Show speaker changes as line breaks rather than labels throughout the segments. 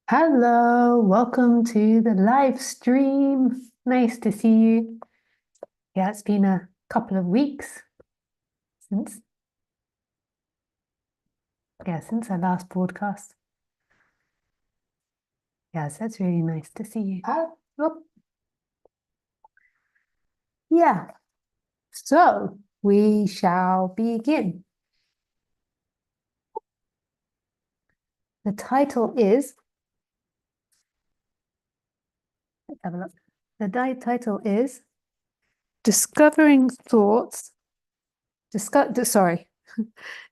Hello, welcome to the live stream. Nice to see you. Yeah, it's been a couple of weeks since since our last broadcast. Yes, that's really nice to see you. Oh, yeah. So we shall begin. The title is, let's have a look. The title is Discovering Thoughts,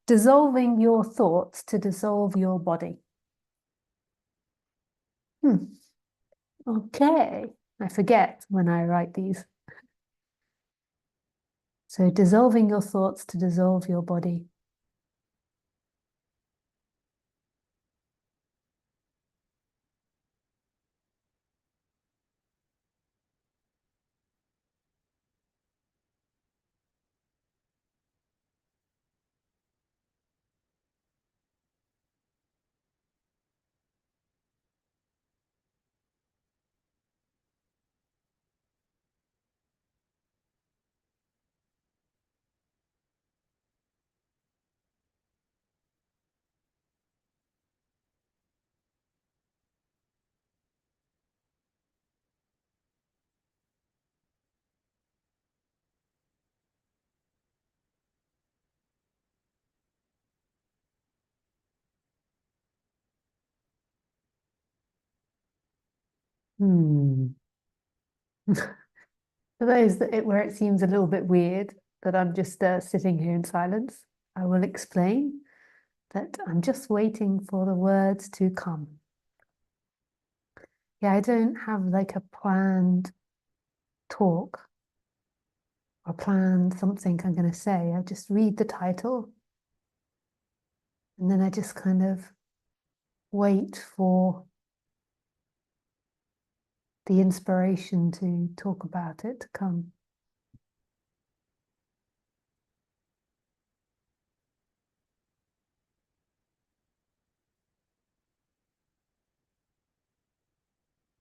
Dissolving Your Thoughts to Dissolve Your Body. Okay, I forget when I write these. So dissolving your thoughts to dissolve your body. For those where it seems a little bit weird that I'm just sitting here in silence, I will explain that I'm just waiting for the words to come. Yeah, I don't have like a planned talk or planned something I'm going to say. I just read the title and then I just kind of wait for the inspiration to talk about it to come.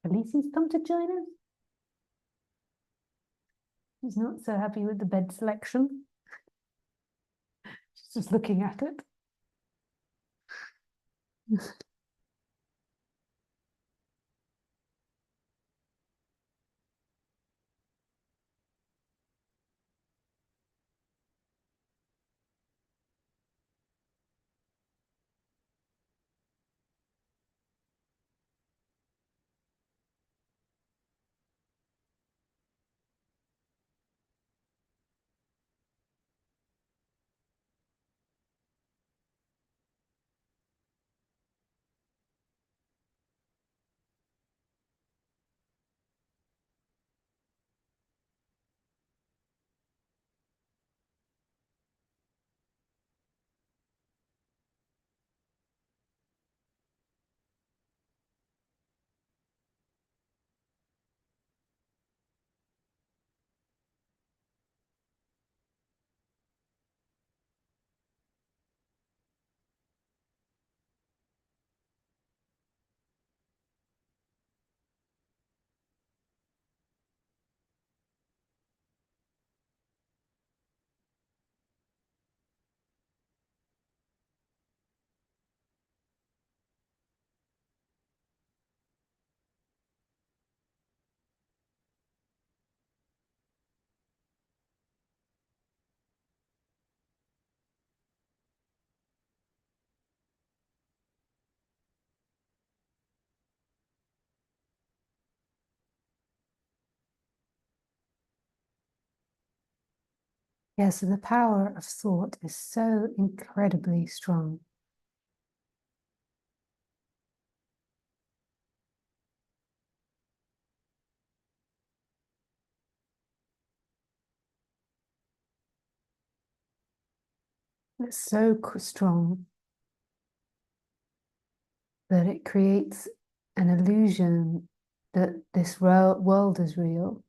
Alici's come to join us. She's not so happy with the bed selection. She's just looking at it. Yeah, so the power of thought is so incredibly strong. It's so strong that it creates an illusion that this world is real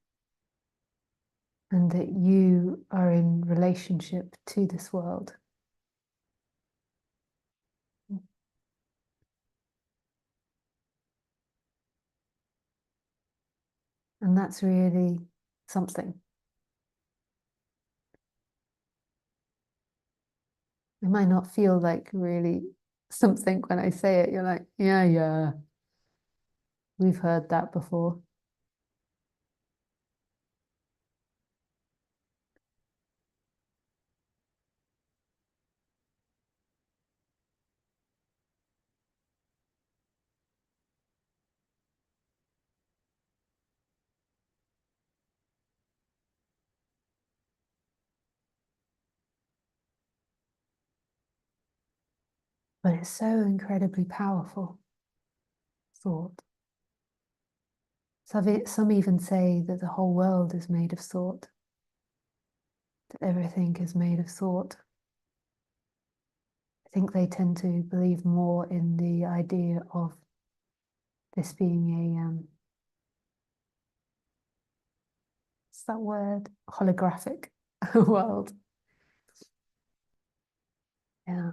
and that you are in relationship to this world. And that's really something. It might not feel like really something when I say it. You're like, yeah, yeah, we've heard that before. But it's so incredibly powerful thought. Some even say that the whole world is made of thought, that everything is made of thought. I think they tend to believe more in the idea of this being what's that word? Holographic world. Yeah.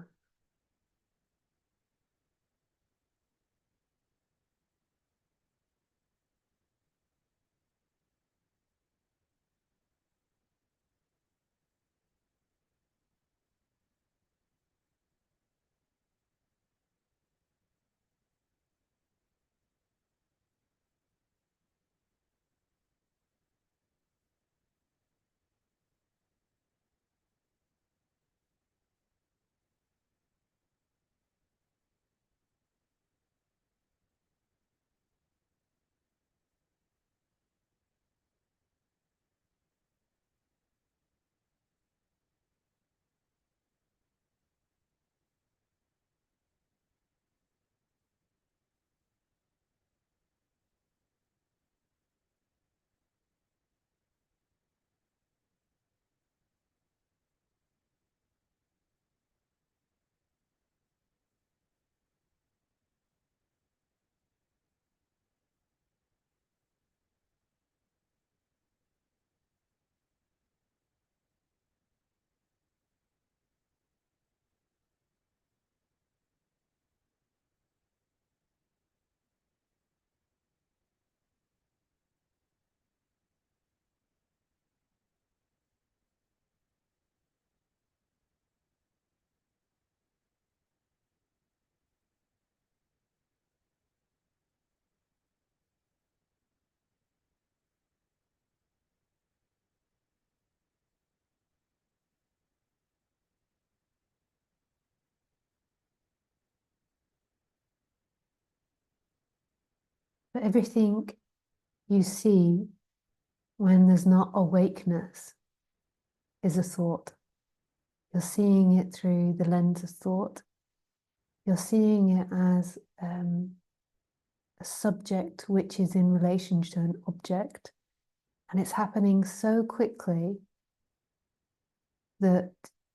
But everything you see when there's not awakeness is a thought. You're seeing it through the lens of thought. You're seeing it as a subject which is in relation to an object. And it's happening so quickly that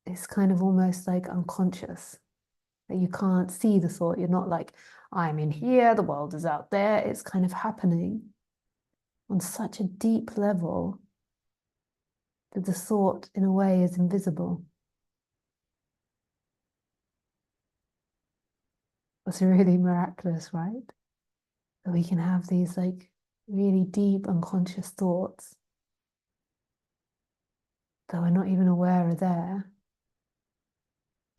it's kind of almost like unconscious, that you can't see the thought. You're not like, I'm in here, the world is out there. It's kind of happening on such a deep level that the thought, in a way, is invisible. It's really miraculous, right? That we can have these like really deep unconscious thoughts that we're not even aware are there,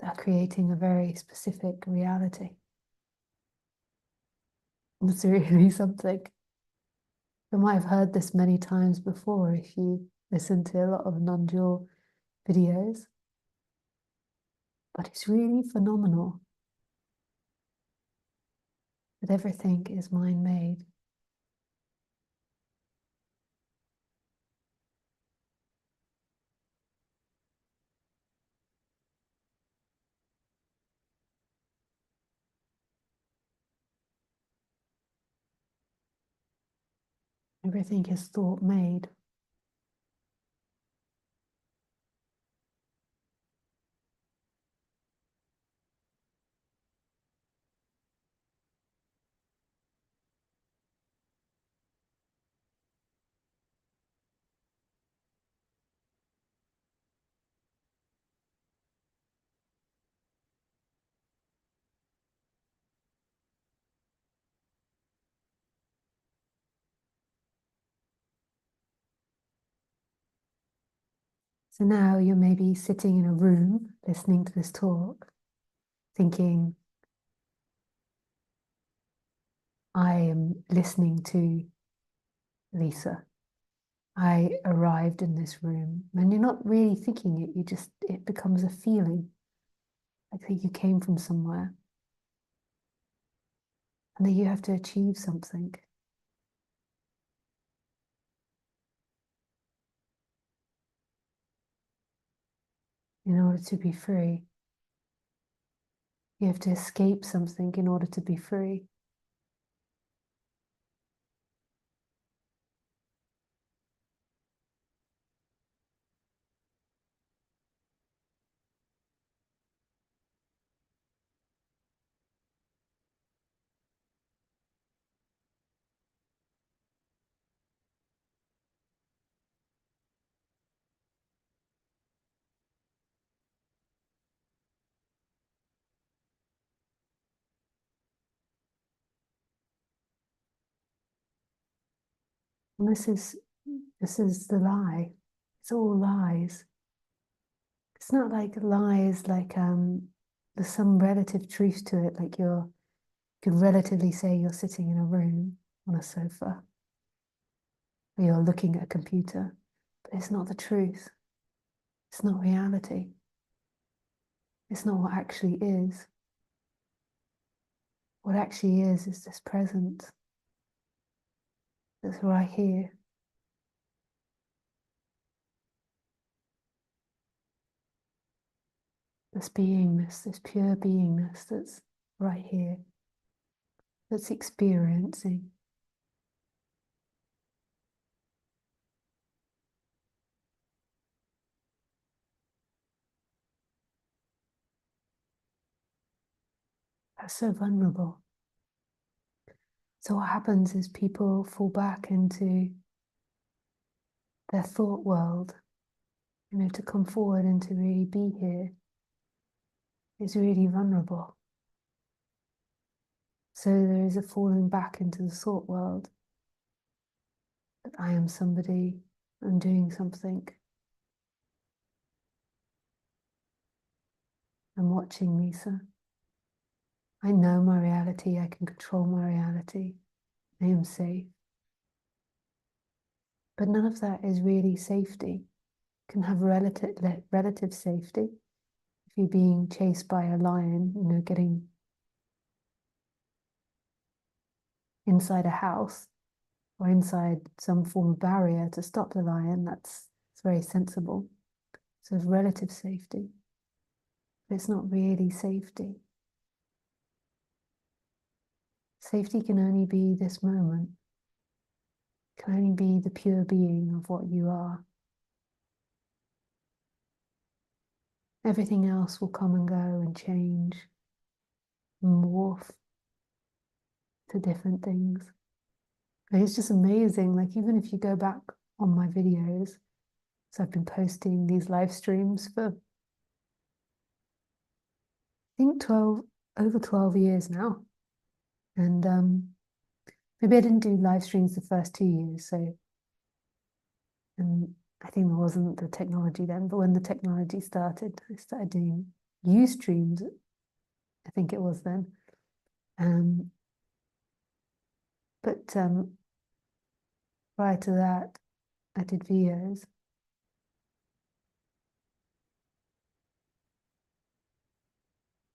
that are creating a very specific reality. It's really something. You might have heard this many times before if you listen to a lot of non-dual videos, but it's really phenomenal that everything is mind-made. Everything is thought-made. So now you're maybe sitting in a room listening to this talk, thinking, I am listening to Lisa. I arrived in this room. And you're not really thinking it, it becomes a feeling, like that you came from somewhere and that you have to achieve something in order to be free. You have to escape something in order to be free. And this is the lie. It's all lies. It's not like lies like there's some relative truth to it, like you could relatively say you're sitting in a room on a sofa or you're looking at a computer, but it's not the truth. It's not reality. It's not what actually is. What actually is this presence that's right here. This beingness, this pure beingness that's right here, that's experiencing. That's so vulnerable. So what happens is people fall back into their thought world, to come forward and to really be here is really vulnerable. So there is a falling back into the thought world that I am somebody, I'm doing something, I'm watching Lisa. I know my reality, I can control my reality, I am safe. But none of that is really safety. You can have relative safety. If you're being chased by a lion, getting inside a house or inside some form of barrier to stop the lion, it's very sensible. So it's relative safety. But it's not really safety. Safety can only be this moment, can only be the pure being of what you are. Everything else will come and go and change, and morph to different things. And it's just amazing. Like, even if you go back on my videos, so I've been posting these live streams for, I think, over 12 years now. And maybe I didn't do live streams the first 2 years. And I think there wasn't the technology then, but when the technology started, I started doing Ustreams, I think it was then. But prior to that, I did videos.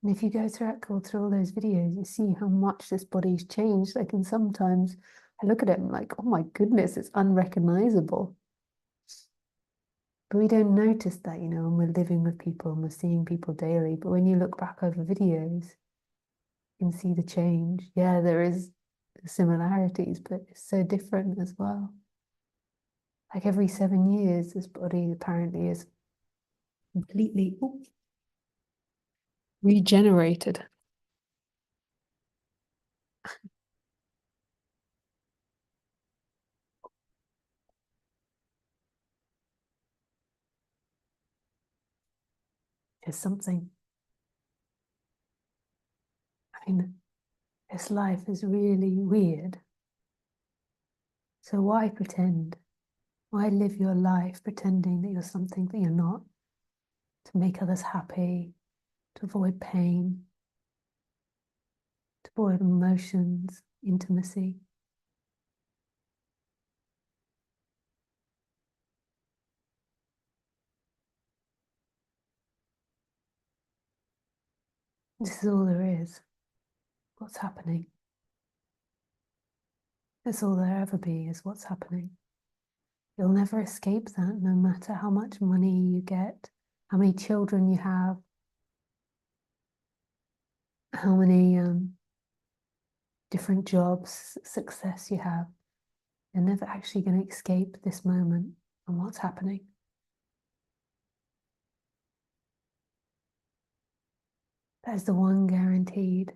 And if you go through all those videos, you see how much this body's changed. Like, and sometimes I look at it and I'm like, oh my goodness, it's unrecognizable. But we don't notice that, when we're living with people and we're seeing people daily. But when you look back over videos, you can see the change. Yeah, there is similarities, but it's so different as well. Like, every 7 years, this body apparently is completely regenerated. It's something. I mean, this life is really weird. So why pretend? Why live your life pretending that you're something that you're not, to make others happy, to avoid pain, to avoid emotions, intimacy? This is all there is. What's happening? That's all there ever be, is what's happening. You'll never escape that, no matter how much money you get, how many children you have, how many different jobs, success you have. You're never actually going to escape this moment and what's happening. That is the one guaranteed.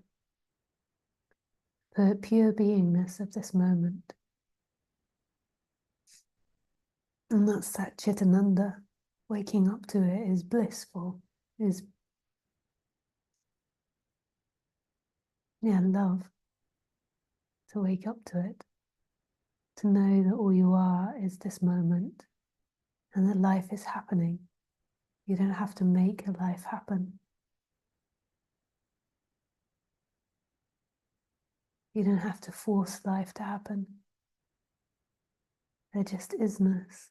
The pure beingness of this moment. And that's that Chitananda. Waking up to it is blissful, is, love. To wake up to it. To know that all you are is this moment and that life is happening. You don't have to make a life happen. You don't have to force life to happen. There just isness.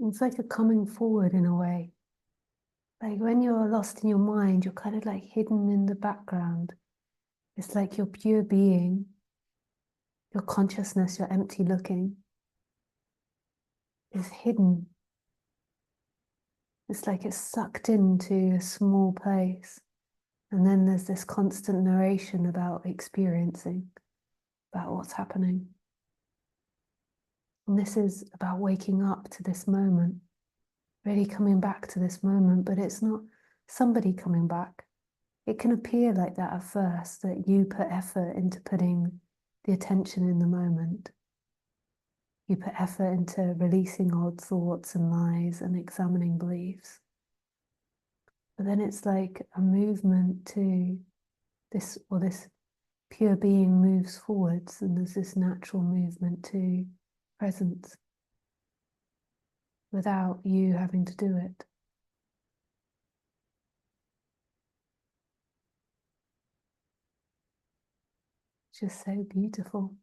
It's like a coming forward in a way. Like when you're lost in your mind, you're kind of like hidden in the background. It's like your pure being, your consciousness, your empty looking is hidden. It's like it's sucked into a small place. And then there's this constant narration about experiencing, about what's happening. And this is about waking up to this moment, really coming back to this moment, but it's not somebody coming back. It can appear like that at first, that you put effort into putting the attention in the moment. You put effort into releasing old thoughts and lies and examining beliefs. But then it's like a movement to this, or this pure being moves forwards, and there's this natural movement to presence without you having to do it. It's just so beautiful.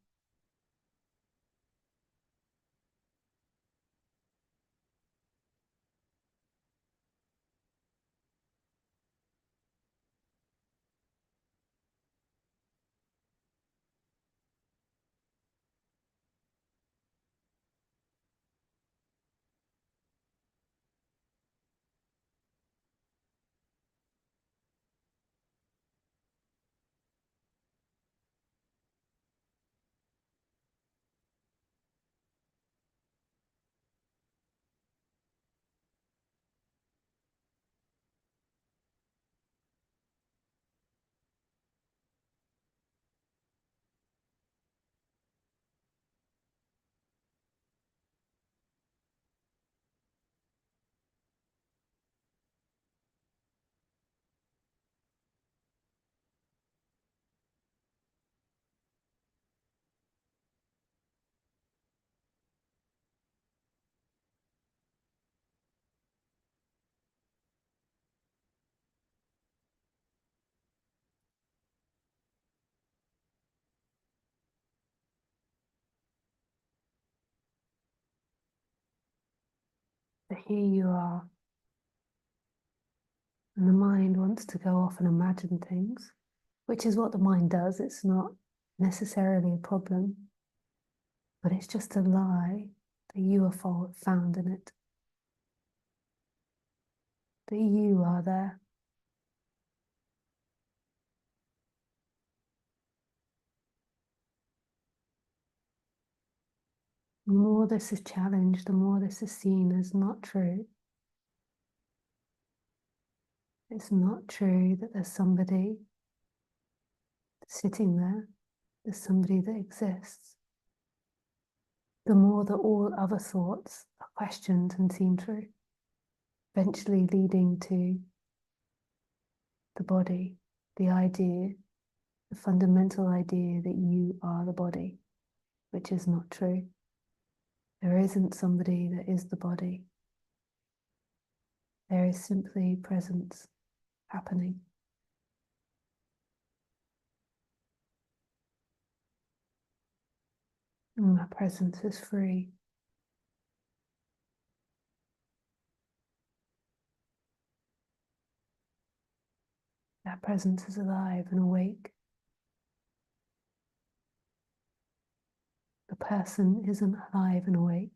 But here you are, and the mind wants to go off and imagine things, which is what the mind does. It's not necessarily a problem, but it's just a lie that you are found in it, that you are there. The more this is challenged, the more this is seen as not true. It's not true that there's somebody sitting there, there's somebody that exists. The more that all other thoughts are questioned and seen through, eventually leading to the body, the idea, the fundamental idea that you are the body, which is not true. There isn't somebody that is the body. There is simply presence happening. And that presence is free. That presence is alive and awake. The person isn't alive and awake.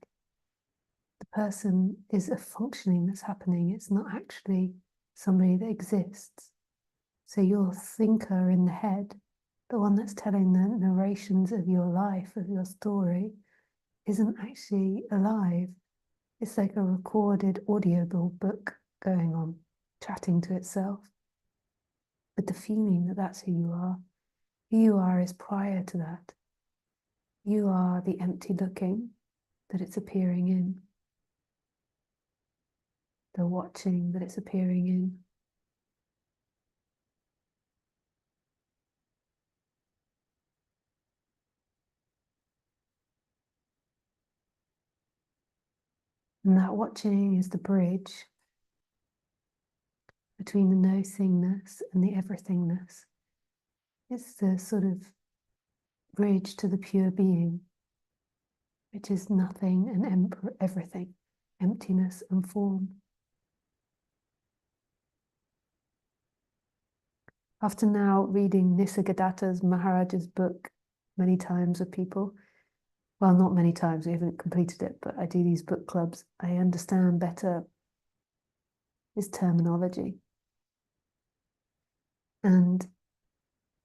The person is a functioning that's happening. It's not actually somebody that exists. So your thinker in the head, the one that's telling the narrations of your life, of your story, isn't actually alive. It's like a recorded audible book going on, chatting to itself. But the feeling that that's who you are is prior to that. You are the empty looking that it's appearing in, the watching that it's appearing in. And that watching is the bridge between the no-thingness and the everythingness. It's the sort of bridge to the pure being, which is nothing and everything, emptiness and form. After now reading Nisargadatta's Maharaj's book many times with people, well, not many times, we haven't completed it, but I do these book clubs, I understand better his terminology. And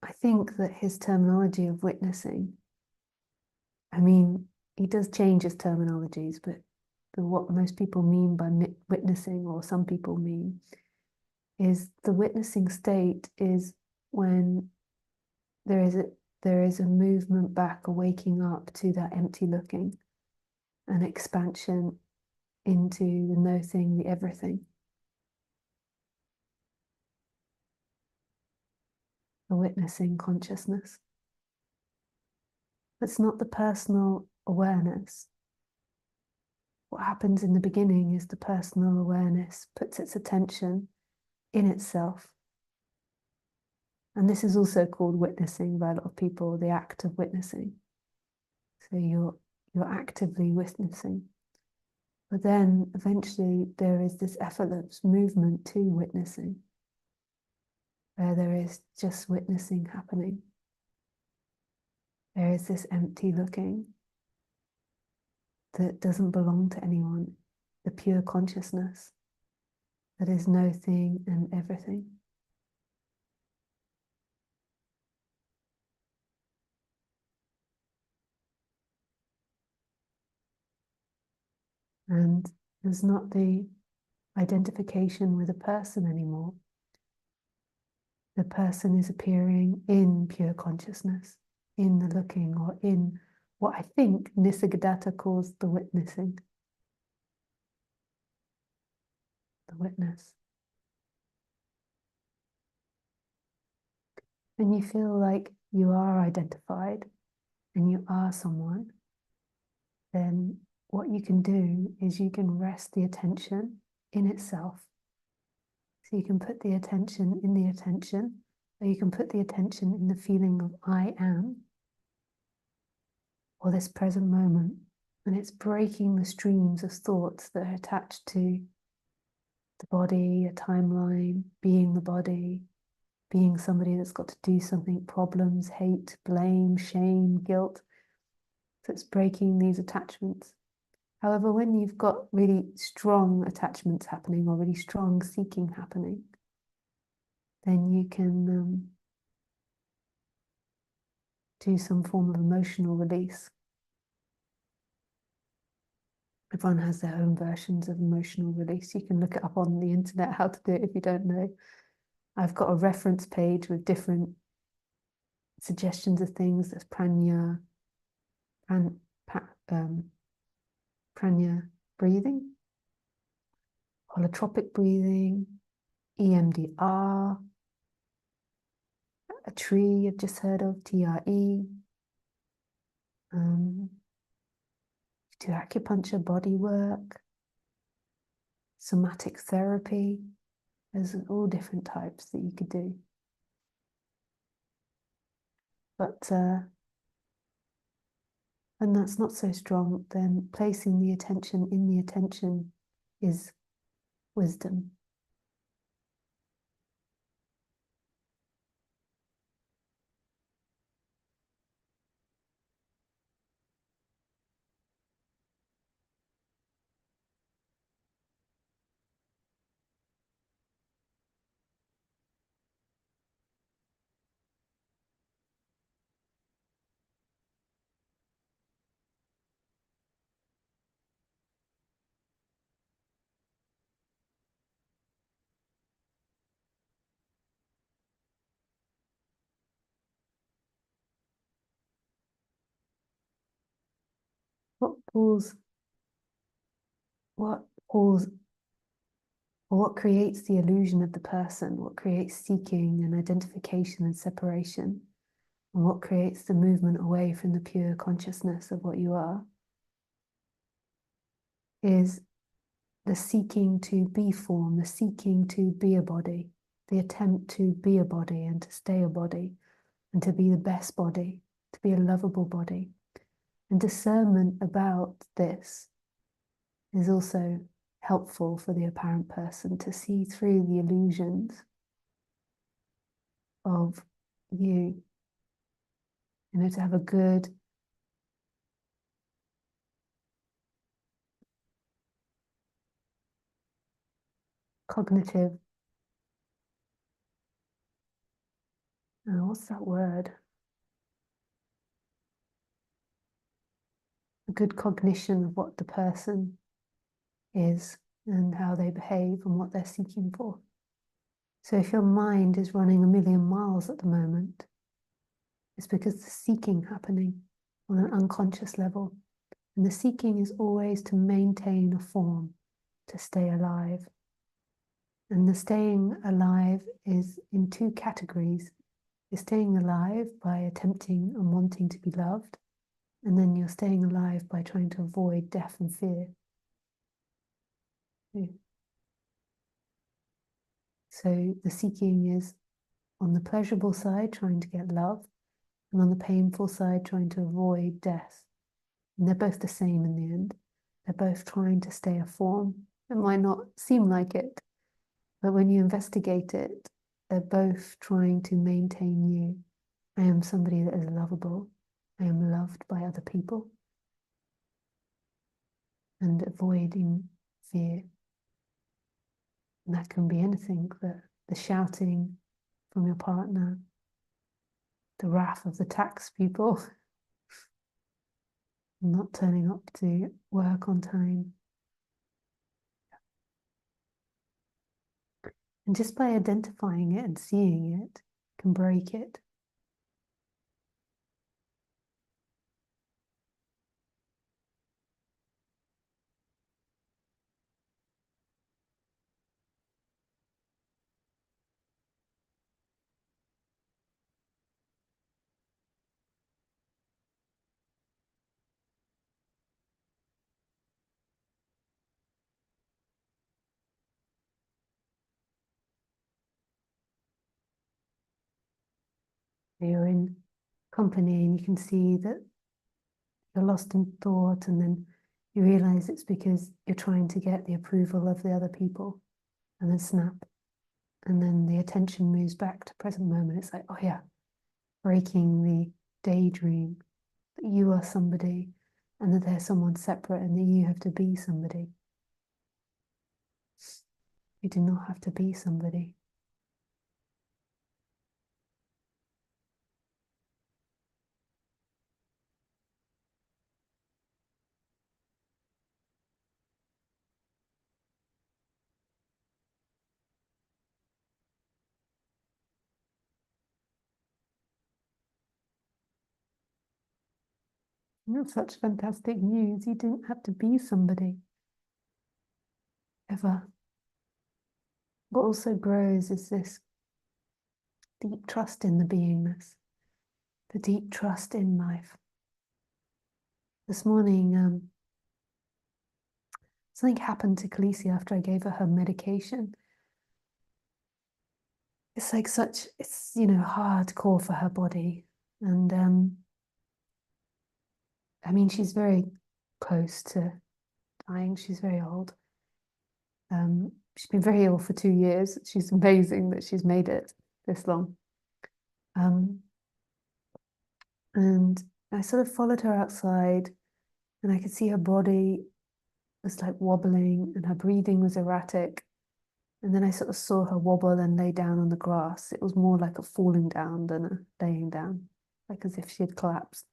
I think that his terminology of witnessing, I mean, he does change his terminologies, but what most people mean by witnessing, or some people mean, is the witnessing state is when there is a movement back, a waking up to that empty looking, an expansion into the no thing, the everything. The witnessing consciousness. It's not the personal awareness. What happens in the beginning is the personal awareness puts its attention in itself. And this is also called witnessing by a lot of people, the act of witnessing. So you're actively witnessing. But then eventually there is this effortless movement to witnessing, where there is just witnessing happening. There is this empty looking that doesn't belong to anyone, the pure consciousness that is no thing and everything. And there's not the identification with a person anymore. The person is appearing in pure consciousness, in the looking, or in what I think Nisargadatta calls the witnessing. The witness. When you feel like you are identified and you are someone, then what you can do is you can rest the attention in itself. So you can put the attention in the attention, or you can put the attention in the feeling of I am, or this present moment. And it's breaking the streams of thoughts that are attached to the body, a timeline, being the body, being somebody that's got to do something, problems, hate, blame, shame, guilt. So it's breaking these attachments. However, when you've got really strong attachments happening or really strong seeking happening, then you can do some form of emotional release. Everyone has their own versions of emotional release. You can look it up on the internet how to do it if you don't know. I've got a reference page with different suggestions of things. There's prana, prana breathing, holotropic breathing, EMDR, a tree I've just heard of, TRE. Do acupuncture, body work, somatic therapy. There's all different types that you could do. But when that's not so strong, then placing the attention in the attention is wisdom. What pulls, what pulls, or what creates the illusion of the person, what creates seeking and identification and separation, and what creates the movement away from the pure consciousness of what you are, is the seeking to be form, the seeking to be a body, the attempt to be a body and to stay a body, and to be the best body, to be a lovable body. And discernment about this is also helpful for the apparent person to see through the illusions of you, to have a good cognitive, what's that word? A good cognition of what the person is and how they behave and what they're seeking for. So if your mind is running a million miles at the moment, it's because the seeking happening on an unconscious level. And the seeking is always to maintain a form, to stay alive. And the staying alive is in two categories. You're staying alive by attempting and wanting to be loved, and then you're staying alive by trying to avoid death and fear. So the seeking is on the pleasurable side, trying to get love, and on the painful side, trying to avoid death. And they're both the same in the end. They're both trying to stay a form. It might not seem like it, but when you investigate it, they're both trying to maintain you. I am somebody that is lovable. I am loved by other people. And avoiding fear. And that can be anything, the shouting from your partner, the wrath of the tax people, not turning up to work on time. And just by identifying it and seeing it, can break it. You're in company and you can see that you're lost in thought, and then you realize it's because you're trying to get the approval of the other people, and then snap, and then the attention moves back to present moment. It's like, oh yeah, breaking the daydream that you are somebody and that there's someone separate and that you have to be somebody. You do not have to be somebody. That's such fantastic news. You didn't have to be somebody ever. What also grows is this deep trust in the beingness, the deep trust in life. This morning, something happened to Khaleesi after I gave her medication. It's like it's, hardcore for her body. And I mean, she's very close to dying. She's very old. She's been very ill for 2 years. She's amazing that she's made it this long. And I sort of followed her outside, and I could see her body was like wobbling and her breathing was erratic. And then I sort of saw her wobble and lay down on the grass. It was more like a falling down than a laying down, like as if she had collapsed.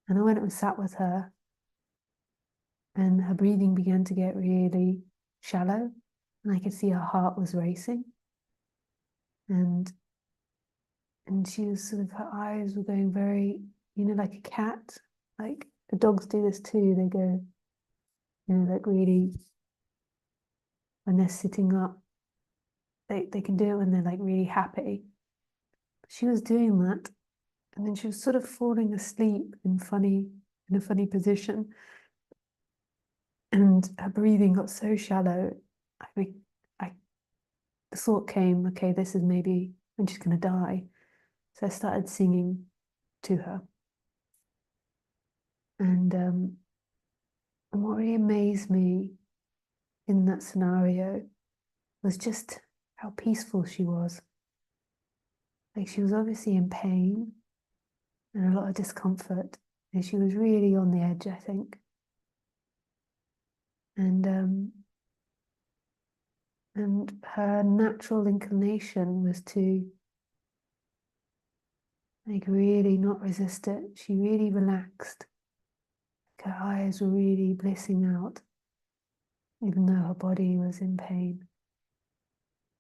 And I went and sat with her, and her breathing began to get really shallow, and I could see her heart was racing. And she was sort of, her eyes were going very, like a cat. Like the dogs do this too. They go, like really, when they're sitting up, they can do it when they're like really happy. She was doing that, and then she was sort of falling asleep in a funny position. And her breathing got so shallow. I the thought came, okay, this is maybe when she's gonna die. So I started singing to her. And what really amazed me in that scenario was just how peaceful she was. Like she was obviously in pain and a lot of discomfort, and she was really on the edge, I think. And and her natural inclination was to like really not resist it. She really relaxed. Like her eyes were really blissing out, even though her body was in pain.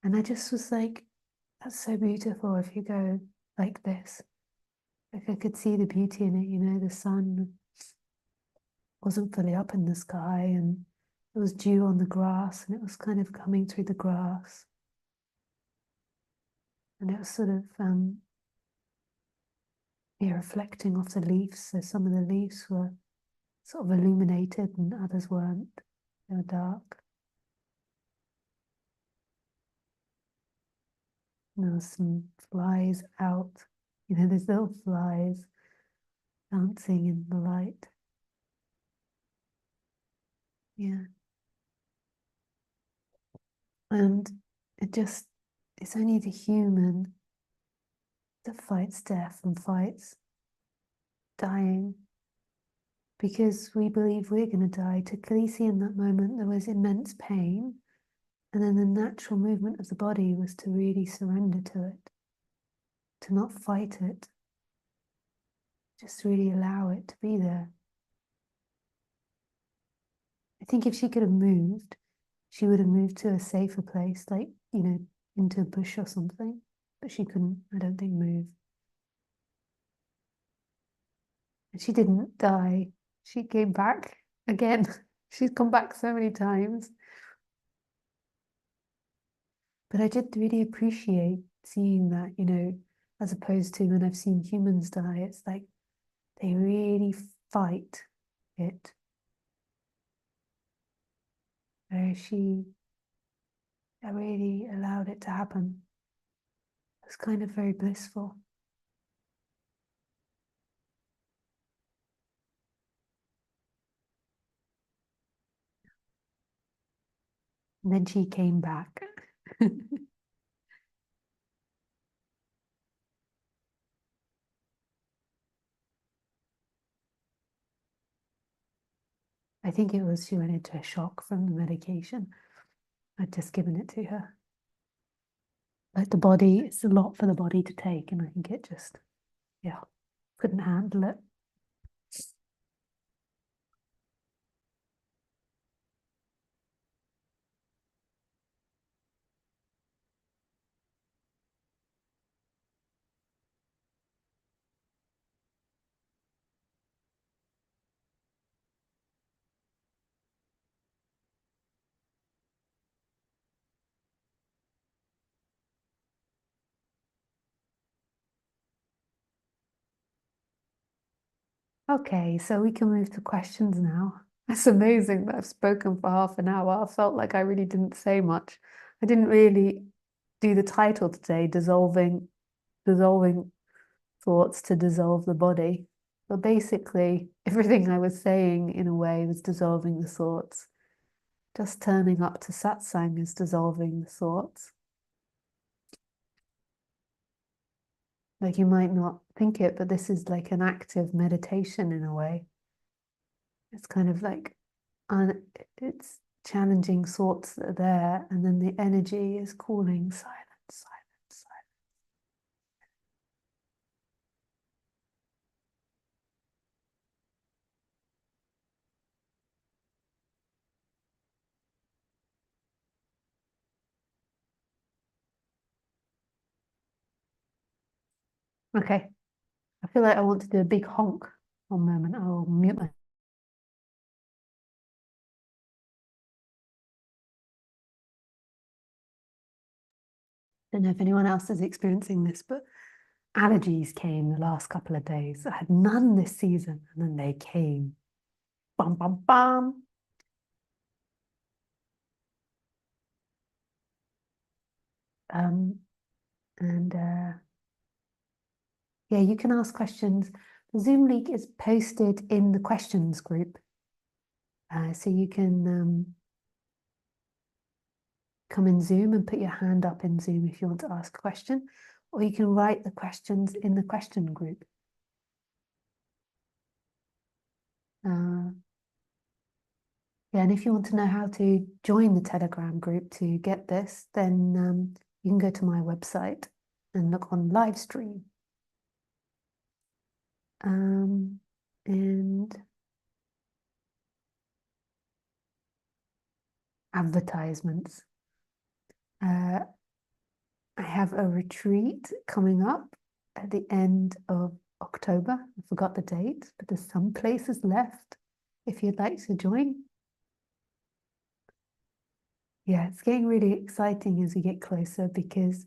And I just was like, that's so beautiful if you go like this. Like I could see the beauty in it, the sun wasn't fully up in the sky, and there was dew on the grass, and it was kind of coming through the grass. And it was sort of reflecting off the leaves. So some of the leaves were sort of illuminated and others weren't. They were dark. And there was some flies out. There's little flies dancing in the light. Yeah. And it's only the human that fights death and fights dying because we believe we're going to die. To Khaleesi in that moment, there was immense pain. And then the natural movement of the body was to really surrender to it, to not fight it, just really allow it to be there. I think if she could have moved, she would have moved to a safer place, like, into a bush or something. But she couldn't, I don't think, move. And she didn't die. She came back again. She's come back so many times. But I did really appreciate seeing that, as opposed to when I've seen humans die, it's like they really fight it. Whereas I really allowed it to happen. It was kind of very blissful. And then she came back. I think it was she went into a shock from the medication. I'd just given it to her. Like the body, it's a lot for the body to take, and I think it just, yeah, couldn't handle it. Okay, so we can move to questions now. It's amazing that I've spoken for half an hour. I felt like I really didn't say much. I didn't really do the title today, dissolving thoughts to dissolve the body. But basically, everything I was saying in a way was dissolving the thoughts. Just turning up to satsang is dissolving the thoughts. Like you might not think it, but this is like an active meditation in a way. It's kind of like it's challenging thoughts that are there, and then the energy is calling silence, silence, silence. Okay, I feel like I want to do a big honk. One moment, I'll mute my. Don't know if anyone else is experiencing this, but allergies came the last couple of days. I had none this season, and then they came. Bum, bum, bum. Um, and yeah, you can ask questions. The Zoom link is posted in the questions group. So you can come in Zoom and put your hand up in Zoom if you want to ask a question, or you can write the questions in the question group. Uh, yeah, and if you want to know how to join the Telegram group to get this, then you can go to my website and look on live stream. And advertisements. Uh, I have a retreat coming up at the end of October. I forgot the date, but there's some places left if you'd like to join. Yeah, it's getting really exciting as we get closer because,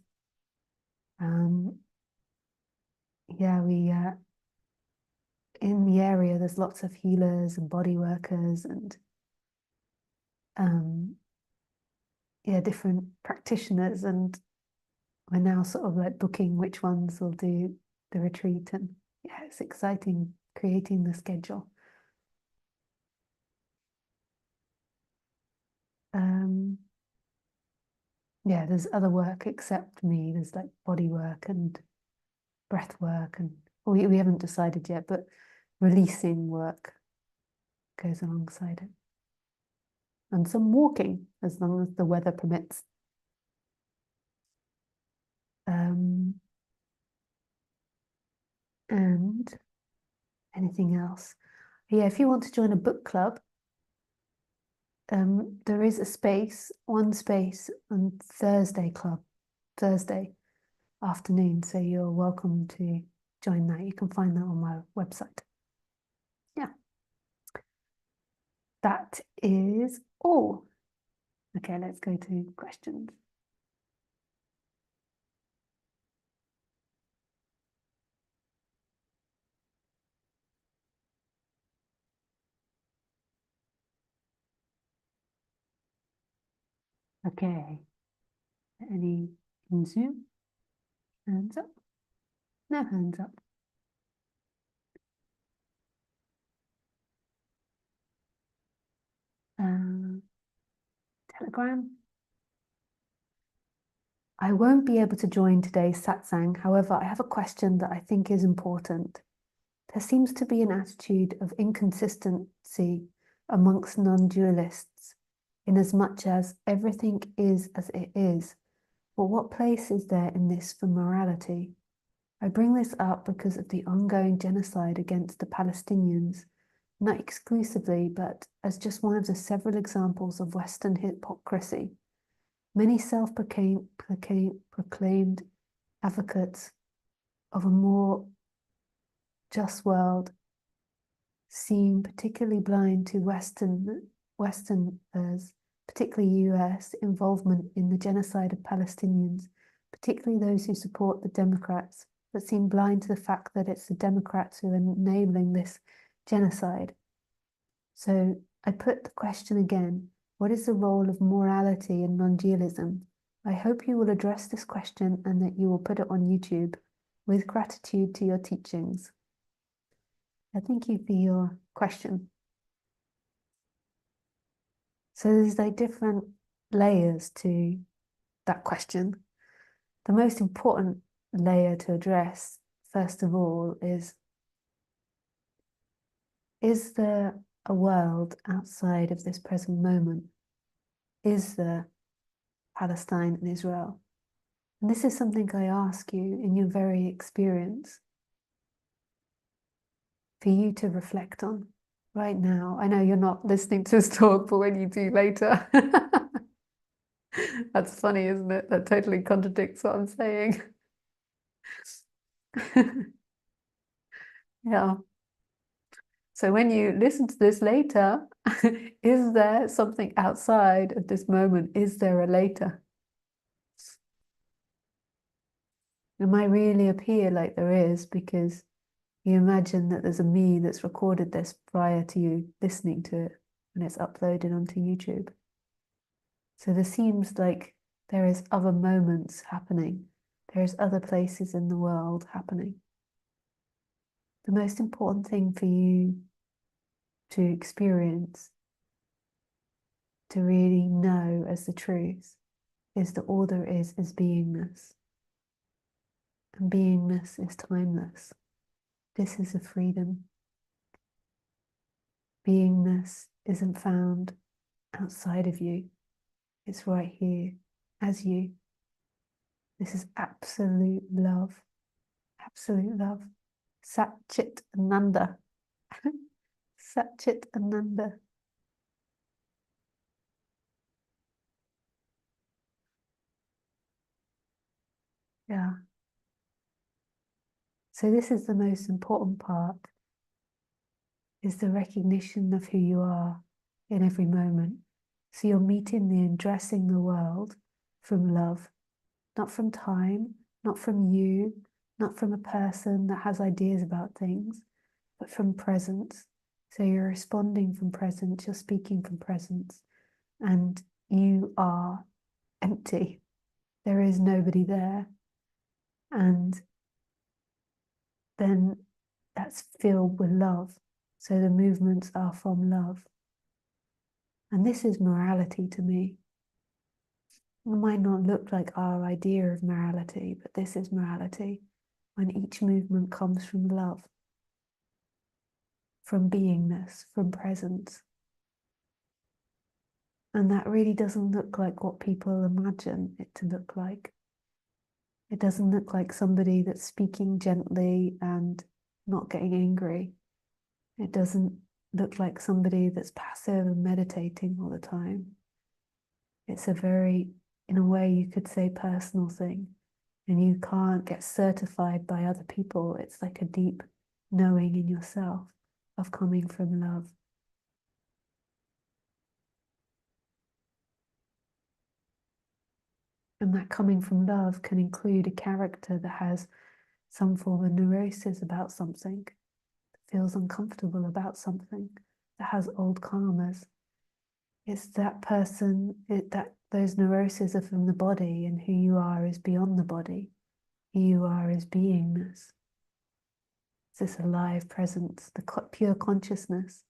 yeah, we in the area there's lots of healers and body workers and um, yeah, different practitioners, and we're now sort of like booking which ones will do the retreat, and yeah, it's exciting creating the schedule. Um, yeah, there's other work except me. There's like body work and breath work, and we haven't decided yet, but releasing work goes alongside it. And some walking as long as the weather permits. Um, and anything else? Yeah, if you want to join a book club, there is a space, one space on Thursday club, Thursday afternoon. So you're welcome to join that. You can find that on my website. Yeah, that is all. Okay, let's go to questions. Okay, any in Zoom? Hands up? No hands up. Uh, Telegram? I won't be able to join today's satsang. However, I have a question that I think is important. There seems to be an attitude of inconsistency amongst non-dualists, in as much as everything is as it is. But what place is there in this for morality? I bring this up because of the ongoing genocide against the Palestinians, not exclusively, but as just one of the several examples of Western hypocrisy. Many self-proclaimed advocates of a more just world seem particularly blind to Westerners, particularly US, involvement in the genocide of Palestinians, particularly those who support the Democrats, but seem blind to the fact that it's the Democrats who are enabling this genocide. So I put the question again, what is the role of morality in non-dualism? I hope you will address this question and that you will put it on YouTube. With gratitude to your teachings. Thank you for your question. So there's like different layers to that question. The most important layer to address, first of all, is there a world outside of this present moment? Is there Palestine and Israel? And this is something I ask you in your very experience for you to reflect on right now. I know you're not listening to this talk, but when you do later, that's funny, isn't it? That totally contradicts what I'm saying. Yeah. So when you listen to this later, is there something outside of this moment? Is there a later? It might really appear like there is because you imagine that there's a me that's recorded this prior to you listening to it and it's uploaded onto YouTube. So there seems like there is other moments happening. There's other places in the world happening. The most important thing for you to experience, to really know as the truth, is that all there is beingness. And beingness is timeless. This is a freedom. Beingness isn't found outside of you. It's right here as you. This is absolute love. Absolute love. Satchit Ananda. Satchit Ananda. Yeah. So this is the most important part, is the recognition of who you are in every moment. So you're meeting and addressing the world from love, not from time, not from you, not from a person that has ideas about things, but from presence. So you're responding from presence, you're speaking from presence, and you are empty. There is nobody there. And then that's filled with love. So the movements are from love. And this is morality to me. It might not look like our idea of morality, but this is morality, when each movement comes from love, from beingness, from presence. And that really doesn't look like what people imagine it to look like. It doesn't look like somebody that's speaking gently and not getting angry. It doesn't look like somebody that's passive and meditating all the time. It's a very, in a way, you could say, personal thing. And you can't get certified by other people. It's like a deep knowing in yourself of coming from love. And that coming from love can include a character that has some form of neurosis about something, that feels uncomfortable about something, that has old karmas. It's that person, that those neuroses are from the body, and who you are is beyond the body. Who you are is beingness. It's this alive presence, the pure consciousness,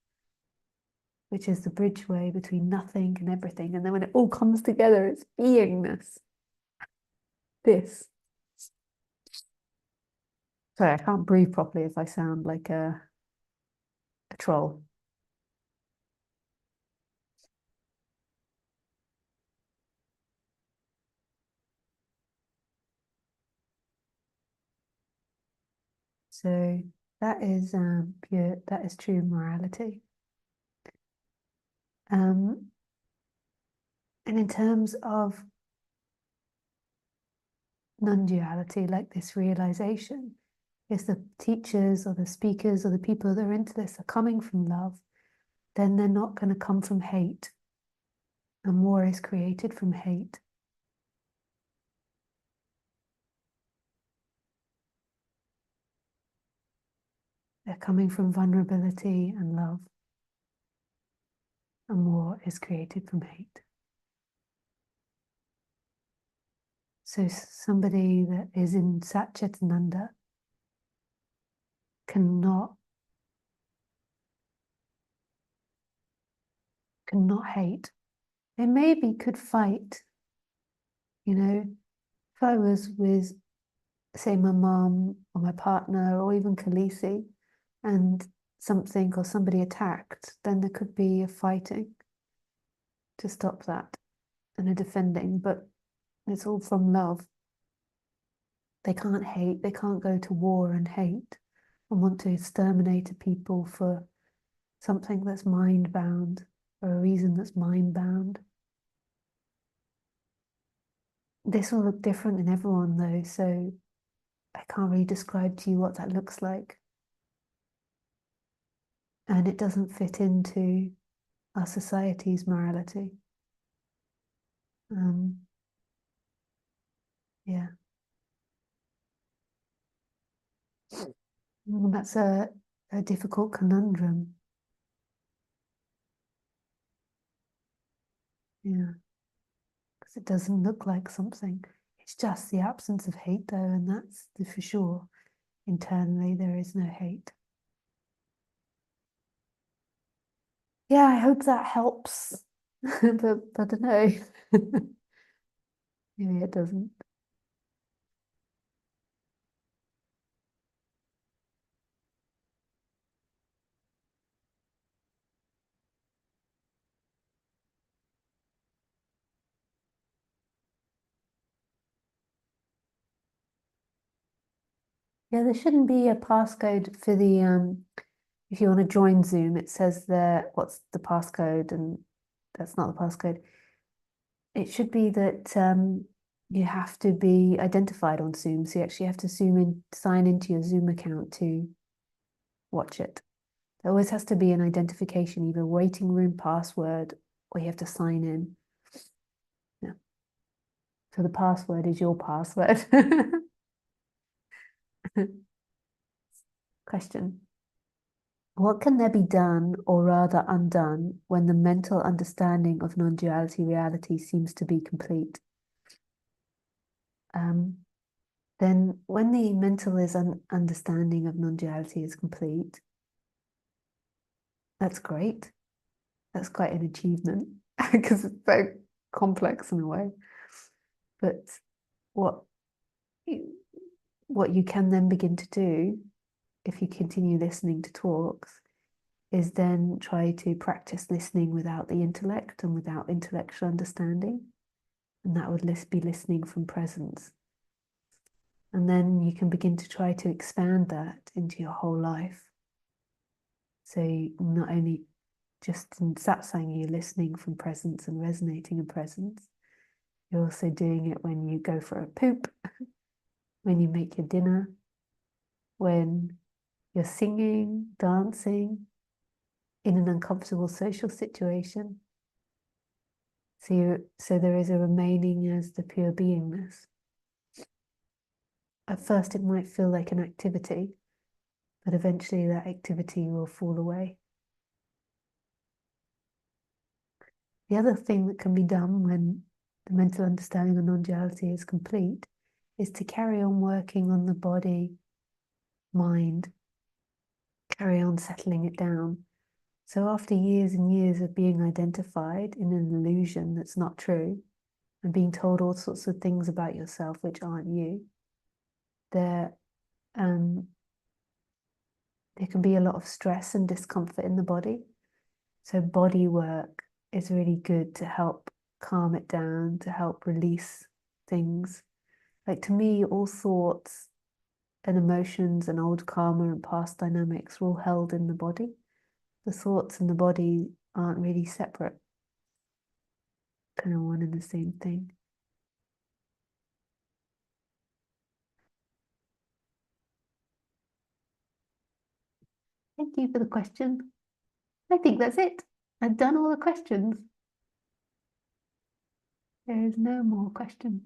which is the bridgeway between nothing and everything. And then when it all comes together, it's beingness. this. Sorry, I can't breathe properly if I sound like a troll. So that is true morality. And in terms of non-duality, like this realization, if the teachers or the speakers or the people that are into this are coming from love, then they're not going to come from hate. And war is created from hate. They're coming from vulnerability and love. And war is created from hate. So somebody that is in Satchitananda cannot hate. They maybe could fight, if I was with, say, my mom or my partner or even Khaleesi, and something or somebody attacked, then there could be a fighting to stop that and a defending, but it's all from love. They can't hate, they can't go to war and hate and want to exterminate a people for something that's mind bound or a reason that's mind bound. This will look different in everyone though, so I can't really describe to you what that looks like. And it doesn't fit into our society's morality. Yeah. That's a difficult conundrum. Yeah. Because it doesn't look like something. It's just the absence of hate though, and that's for sure. Internally, there is no hate. Yeah, I hope that helps. But I don't know. Maybe it doesn't. Yeah, there shouldn't be a passcode for the if you want to join Zoom, it says there what's the passcode, and that's not the passcode. It should be that you have to be identified on Zoom, so you actually have to sign into your Zoom account to watch it. There always has to be an identification, either waiting room password or you have to sign in. Yeah. So the password is your password. Question. What can there be done, or rather undone, when the mental understanding of non-duality reality seems to be complete? Then when the mental understanding of non-duality is complete, that's great. That's quite an achievement because it's so complex in a way. But what you can then begin to do, if you continue listening to talks, is then try to practice listening without the intellect and without intellectual understanding. And that would be listening from presence. And then you can begin to try to expand that into your whole life. So not only just in satsang, you're listening from presence and resonating in presence, you're also doing it when you go for a poop, when you make your dinner, when you're singing, dancing, in an uncomfortable social situation. So there is a remaining as the pure beingness. At first, it might feel like an activity, but eventually that activity will fall away. The other thing that can be done when the mental understanding of non-duality is complete is to carry on working on the body, mind, carry on settling it down. So after years and years of being identified in an illusion that's not true, and being told all sorts of things about yourself which aren't you, there there can be a lot of stress and discomfort in the body. So body work is really good to help calm it down, to help release things. Like to me, all thoughts and emotions and old karma and past dynamics are all held in the body. The thoughts and the body aren't really separate, kind of one and the same thing. Thank you for the question. I think that's it. I've done all the questions. There is no more questions.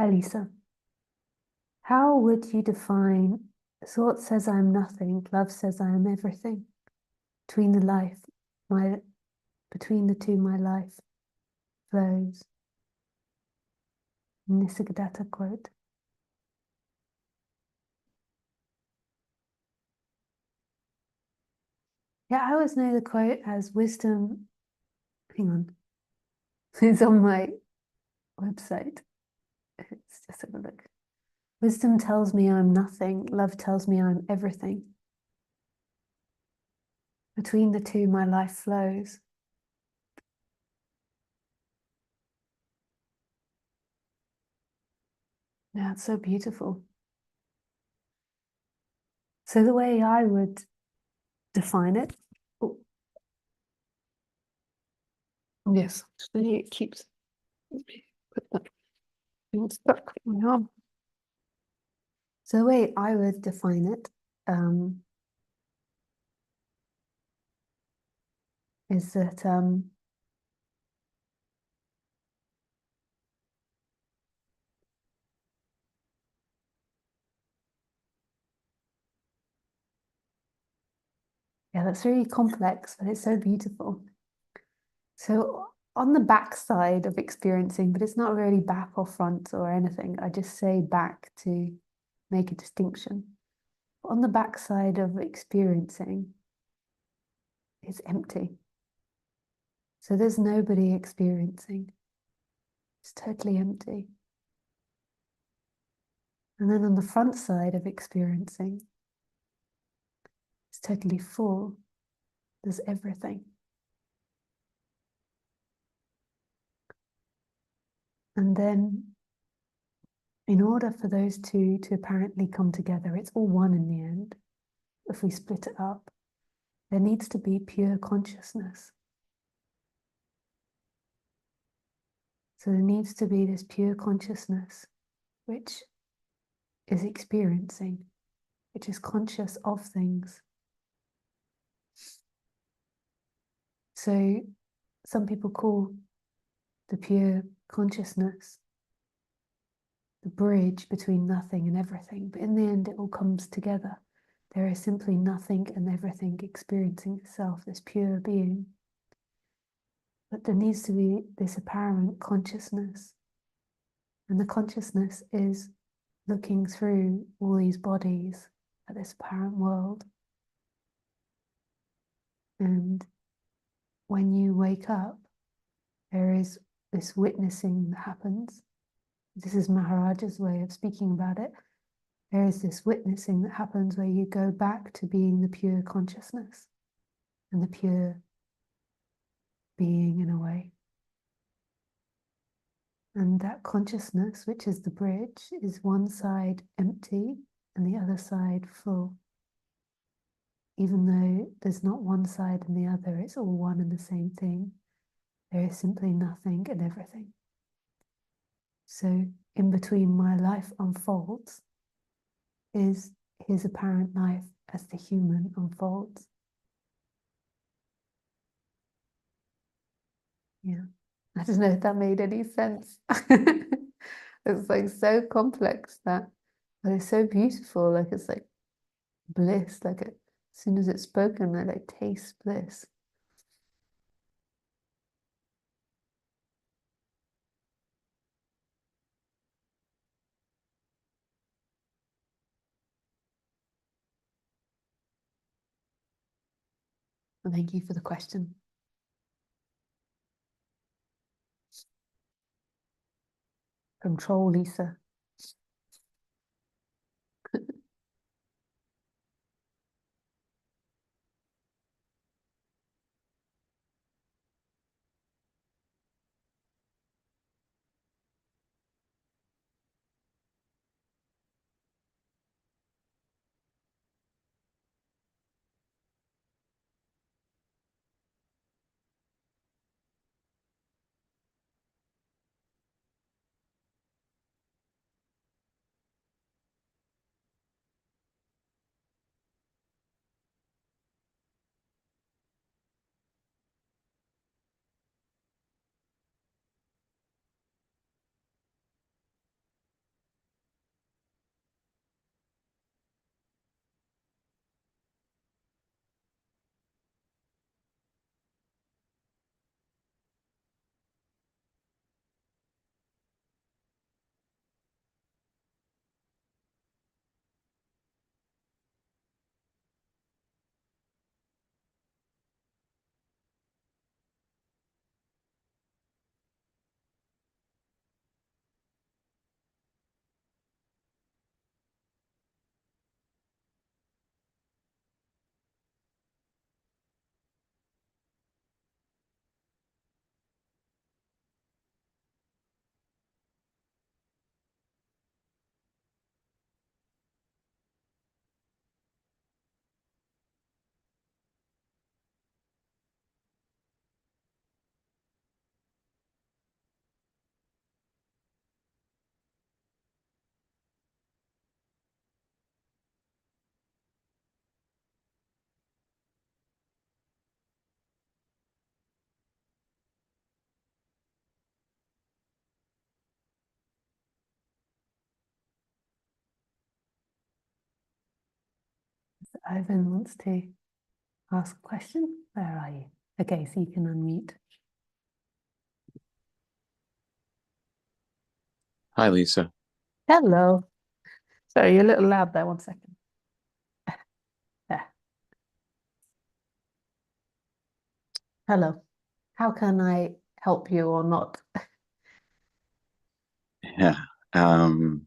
Hi, Lisa. How would you define thought says I'm nothing, love says I am everything? Between the life, my between the two, my life flows. Nisargadatta quote. Yeah, I always know the quote as wisdom. Hang on, it's on my website. Let's just have a look. Wisdom tells me I'm nothing. Love tells me I'm everything. Between the two, my life flows. Yeah, it's so beautiful. So the way I would define it, oh, yes, it keeps put that thing stuck in my arm. So the way I would define it is that yeah, that's really complex, but it's so beautiful. So on the back side of experiencing, but it's not really back or front or anything. I just say back to make a distinction. On the back side of experiencing, it's empty. So there's nobody experiencing. It's totally empty. And then on the front side of experiencing, it's totally full. There's everything. And then in order for those two to apparently come together, it's all one in the end. If we split it up, there needs to be pure consciousness. So there needs to be this pure consciousness, which is experiencing, which is conscious of things. So some people call the pure consciousness the bridge between nothing and everything, but in the end it all comes together. There is simply nothing and everything experiencing itself, this pure being. But there needs to be this apparent consciousness, and the consciousness is looking through all these bodies at this apparent world. And when you wake up, there is this witnessing that happens. This is Maharaja's way of speaking about it. There is this witnessing that happens where you go back to being the pure consciousness and the pure being in a way. And that consciousness, which is the bridge, is one side empty and the other side full. Even though there's not one side and the other, it's all one and the same thing. There is simply nothing and everything. So in between my life unfolds is his apparent life as the human unfolds. Yeah. I don't know if that made any sense. It's like so complex that, but it's so beautiful. Like it's like bliss. Like as soon as it's spoken, I like taste bliss. And thank you for the question. Control, Lisa. Ivan wants to ask a question. Where are you? Okay, so you can unmute.
Hi, Lisa.
Hello. Sorry, you're a little loud there. 1 second. There. Hello. How can I help you or not?
Yeah. Um,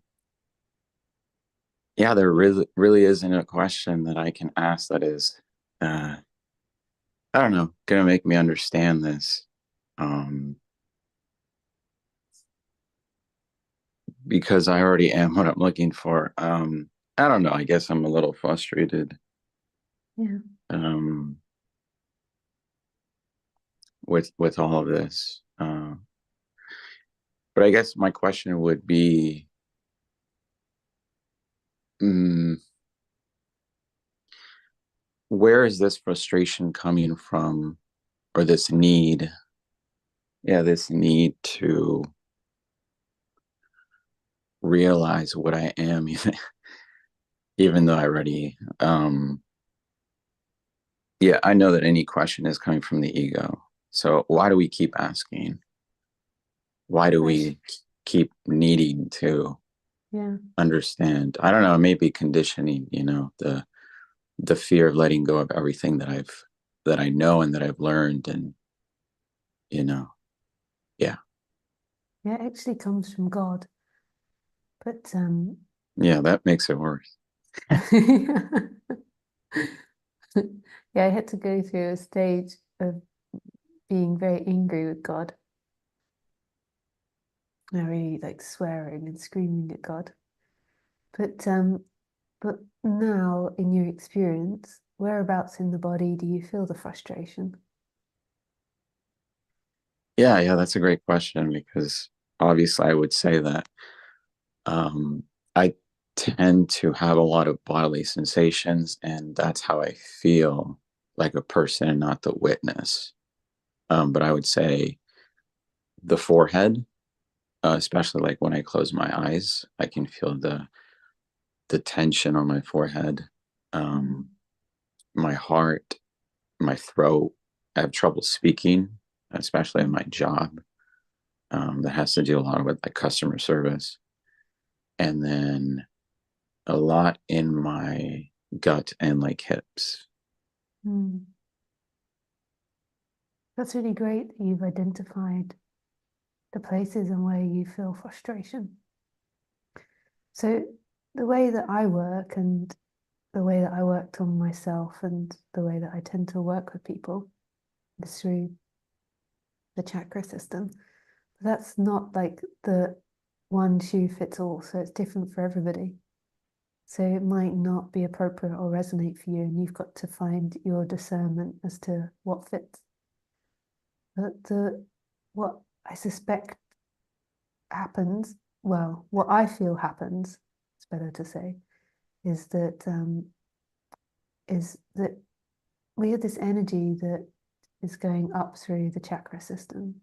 yeah, there really isn't a question that I can ask that is, I don't know, gonna make me understand this. Because I already am what I'm looking for. I don't know, I guess I'm a little frustrated
Yeah.
um with all of this. But I guess my question would be, mm, where is this frustration coming from, or this need? Yeah, this need to realize what I am, even though I already, yeah, I know that any question is coming from the ego. So why do we keep asking? Why do
Which,
we keep needing to
yeah,
understand? I don't know, maybe conditioning, the fear of letting go of everything that I know and that I've learned, and you know, yeah.
yeah, it actually comes from God. But
Yeah, that makes it worse.
yeah, I had to go through a stage of being very angry with God. I really like swearing and screaming at God. But but now in your experience, whereabouts in the body do you feel the frustration?
Yeah, that's a great question because obviously I would say that um, I tend to have a lot of bodily sensations, and that's how I feel like a person and not the witness. But I would say the forehead, especially like when I close my eyes, I can feel the tension on my forehead,
Mm.
um, my heart, my throat. I have trouble speaking, especially in my job. That has to do a lot with like customer service, and then a lot in my gut and like hips.
Mm. That's really great that you've identified the places and where you feel frustration. So the way that I work and the way that I worked on myself and the way that I tend to work with people is through the chakra system. But that's not like the one shoe fits all, so it's different for everybody. So it might not be appropriate or resonate for you, and you've got to find your discernment as to what fits. But what I suspect happens, well, what I feel happens, it's better to say, is that we have this energy that is going up through the chakra system.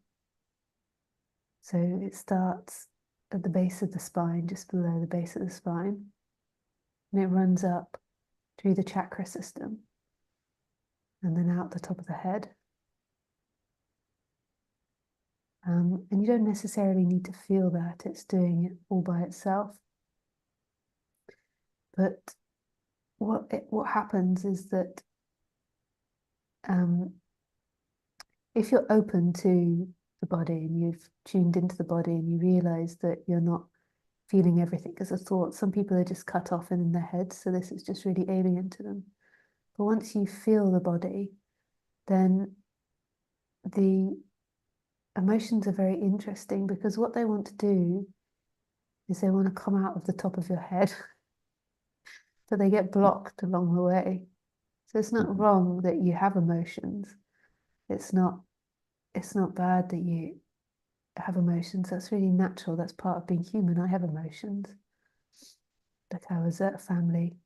So it starts at the base of the spine, just below the base of the spine, and it runs up through the chakra system and then out the top of the head. And you don't necessarily need to feel that it's doing it all by itself. But what happens is that um, if you're open to the body and you've tuned into the body and you realize that you're not feeling everything as a thought, some people are just cut off in their heads, so this is just really alien to them. But once you feel the body, then the emotions are very interesting because what they want to do is they want to come out of the top of your head, but they get blocked along the way. So it's not
Mhm.
wrong that you have emotions. It's not it's not bad that you have emotions. That's really natural. That's part of being human. I have emotions. Like I was at a family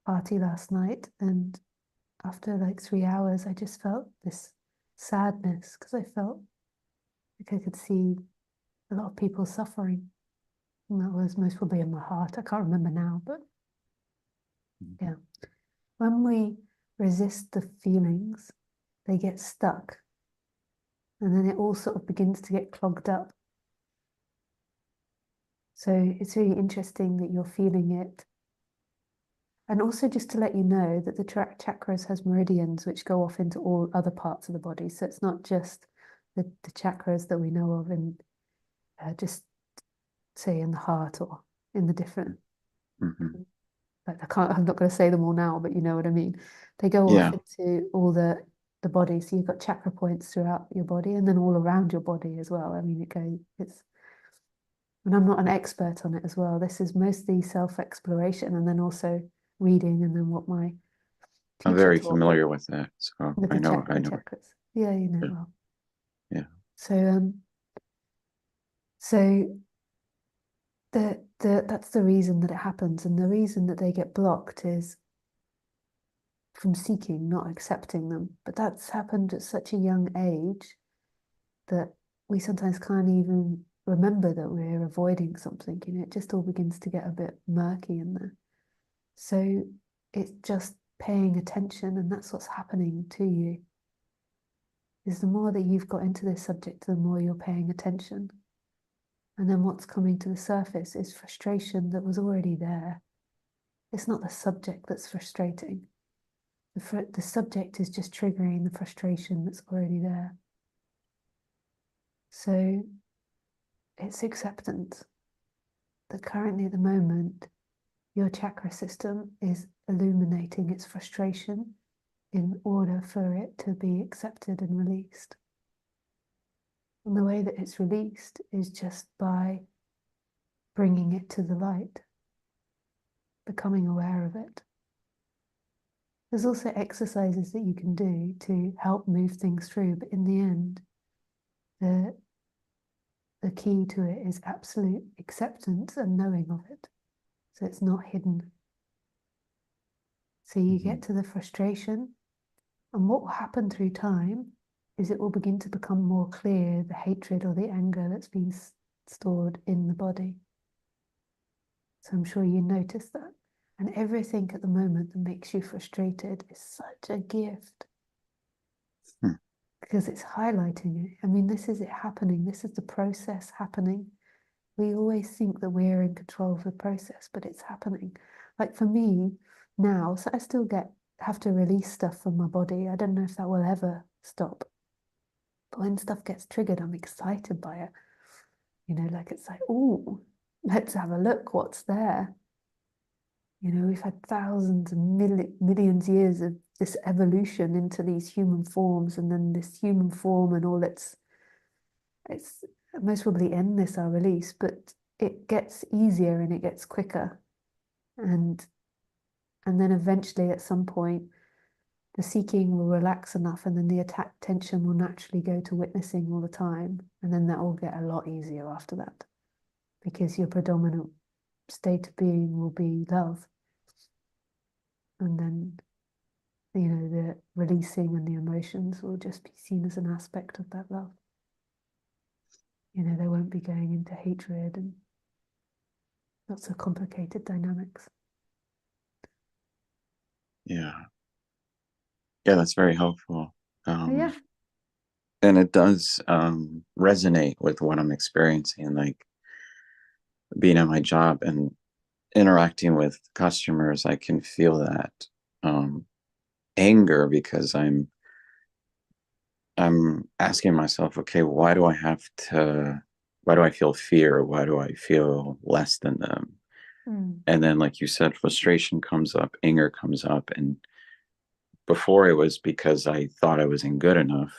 party last night, and after like 3 hours, I just felt this sadness because I felt like I could see a lot of people suffering. And that was most probably in my heart. I can't remember now, but yeah. When we resist the feelings, they get stuck, and then it all sort of begins to get clogged up. So it's really interesting that you're feeling it. And also just to let you know that the chakras has meridians which go off into all other parts of the body. So it's not just the chakras that we know of in just say in the heart or in the different,
Mhm.
like I'm not going to say them all now, but you know what I mean. They go off
Yeah,
into all the body. So you've got chakra points throughout your body and then all around your body as well. I mean, and I'm not an expert on it as well. This is mostly self-exploration and then also reading and then what my
I'm
teacher
very
taught me
familiar with that, so
with
I
the
know it.
chakras. Yeah, you know
Yeah,
well.
yeah.
So So that's the reason that it happens, and the reason that they get blocked is from seeking, not accepting them. But that's happened at such a young age that we sometimes can't even remember that we're avoiding something. It just all begins to get a bit murky in there. So it's just paying attention, and that's what's happening to you. Is the more that you've got into this subject, the more you're paying attention. And then what's coming to the surface is frustration that was already there. It's not the subject that's frustrating. The subject is just triggering the frustration that's already there. So it's acceptance that currently at the moment, your chakra system is illuminating its frustration in order for it to be accepted and released. And the way that it's released is just by bringing it to the light, becoming aware of it. There's also exercises that you can do to help move things through, but in the end, the key to it is absolute acceptance and knowing of it. So it's not hidden. So you get to the frustration, and what will happen through time is it will begin to become more clear the hatred or the anger that's been stored in the body. So I'm sure you notice that. And everything at the moment that makes you frustrated is such a gift. Because it's highlighting it. I mean, this is it happening. This is the process happening. We always think that we're in control of the process, but it's happening. Like for me now, so I still have to release stuff from my body. I don't know if that will ever stop. But when stuff gets triggered, I'm excited by it. Like it's like, oh, let's have a look what's there. We've had thousands and millions years of this evolution into these human forms, and then this human form and all it's most probably endless, our release, but it gets easier and it gets quicker. And then eventually at some point, the seeking will relax enough, and then the attention will naturally go to witnessing all the time. And then that will get a lot easier after that, because your predominant state of being will be love. And then, the releasing and the emotions will just be seen as an aspect of that love. They won't be going into hatred and lots of complicated dynamics.
Yeah. Yeah, that's very helpful.
Yeah.
And it does resonate with what I'm experiencing, like being at my job and interacting with customers. I can feel that anger because I'm asking myself, okay, why do I feel fear? Why do I feel less than them? And then, like you said, frustration comes up, anger comes up. And before it was because I thought I wasn't good enough.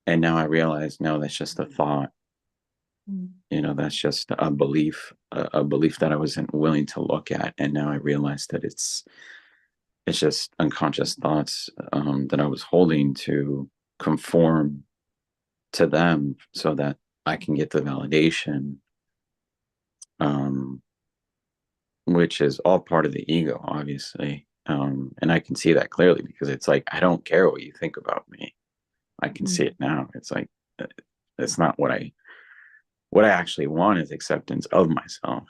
And now I realize, no, that's just a thought. That's just a belief that I wasn't willing to look at. And now I realize that it's just unconscious thoughts that I was holding to conform to them so that I can get the validation, which is all part of the ego, obviously. And I can see that clearly because it's like, I don't care what you think about me. I can see it now. It's like, it's not what I actually want is acceptance of myself,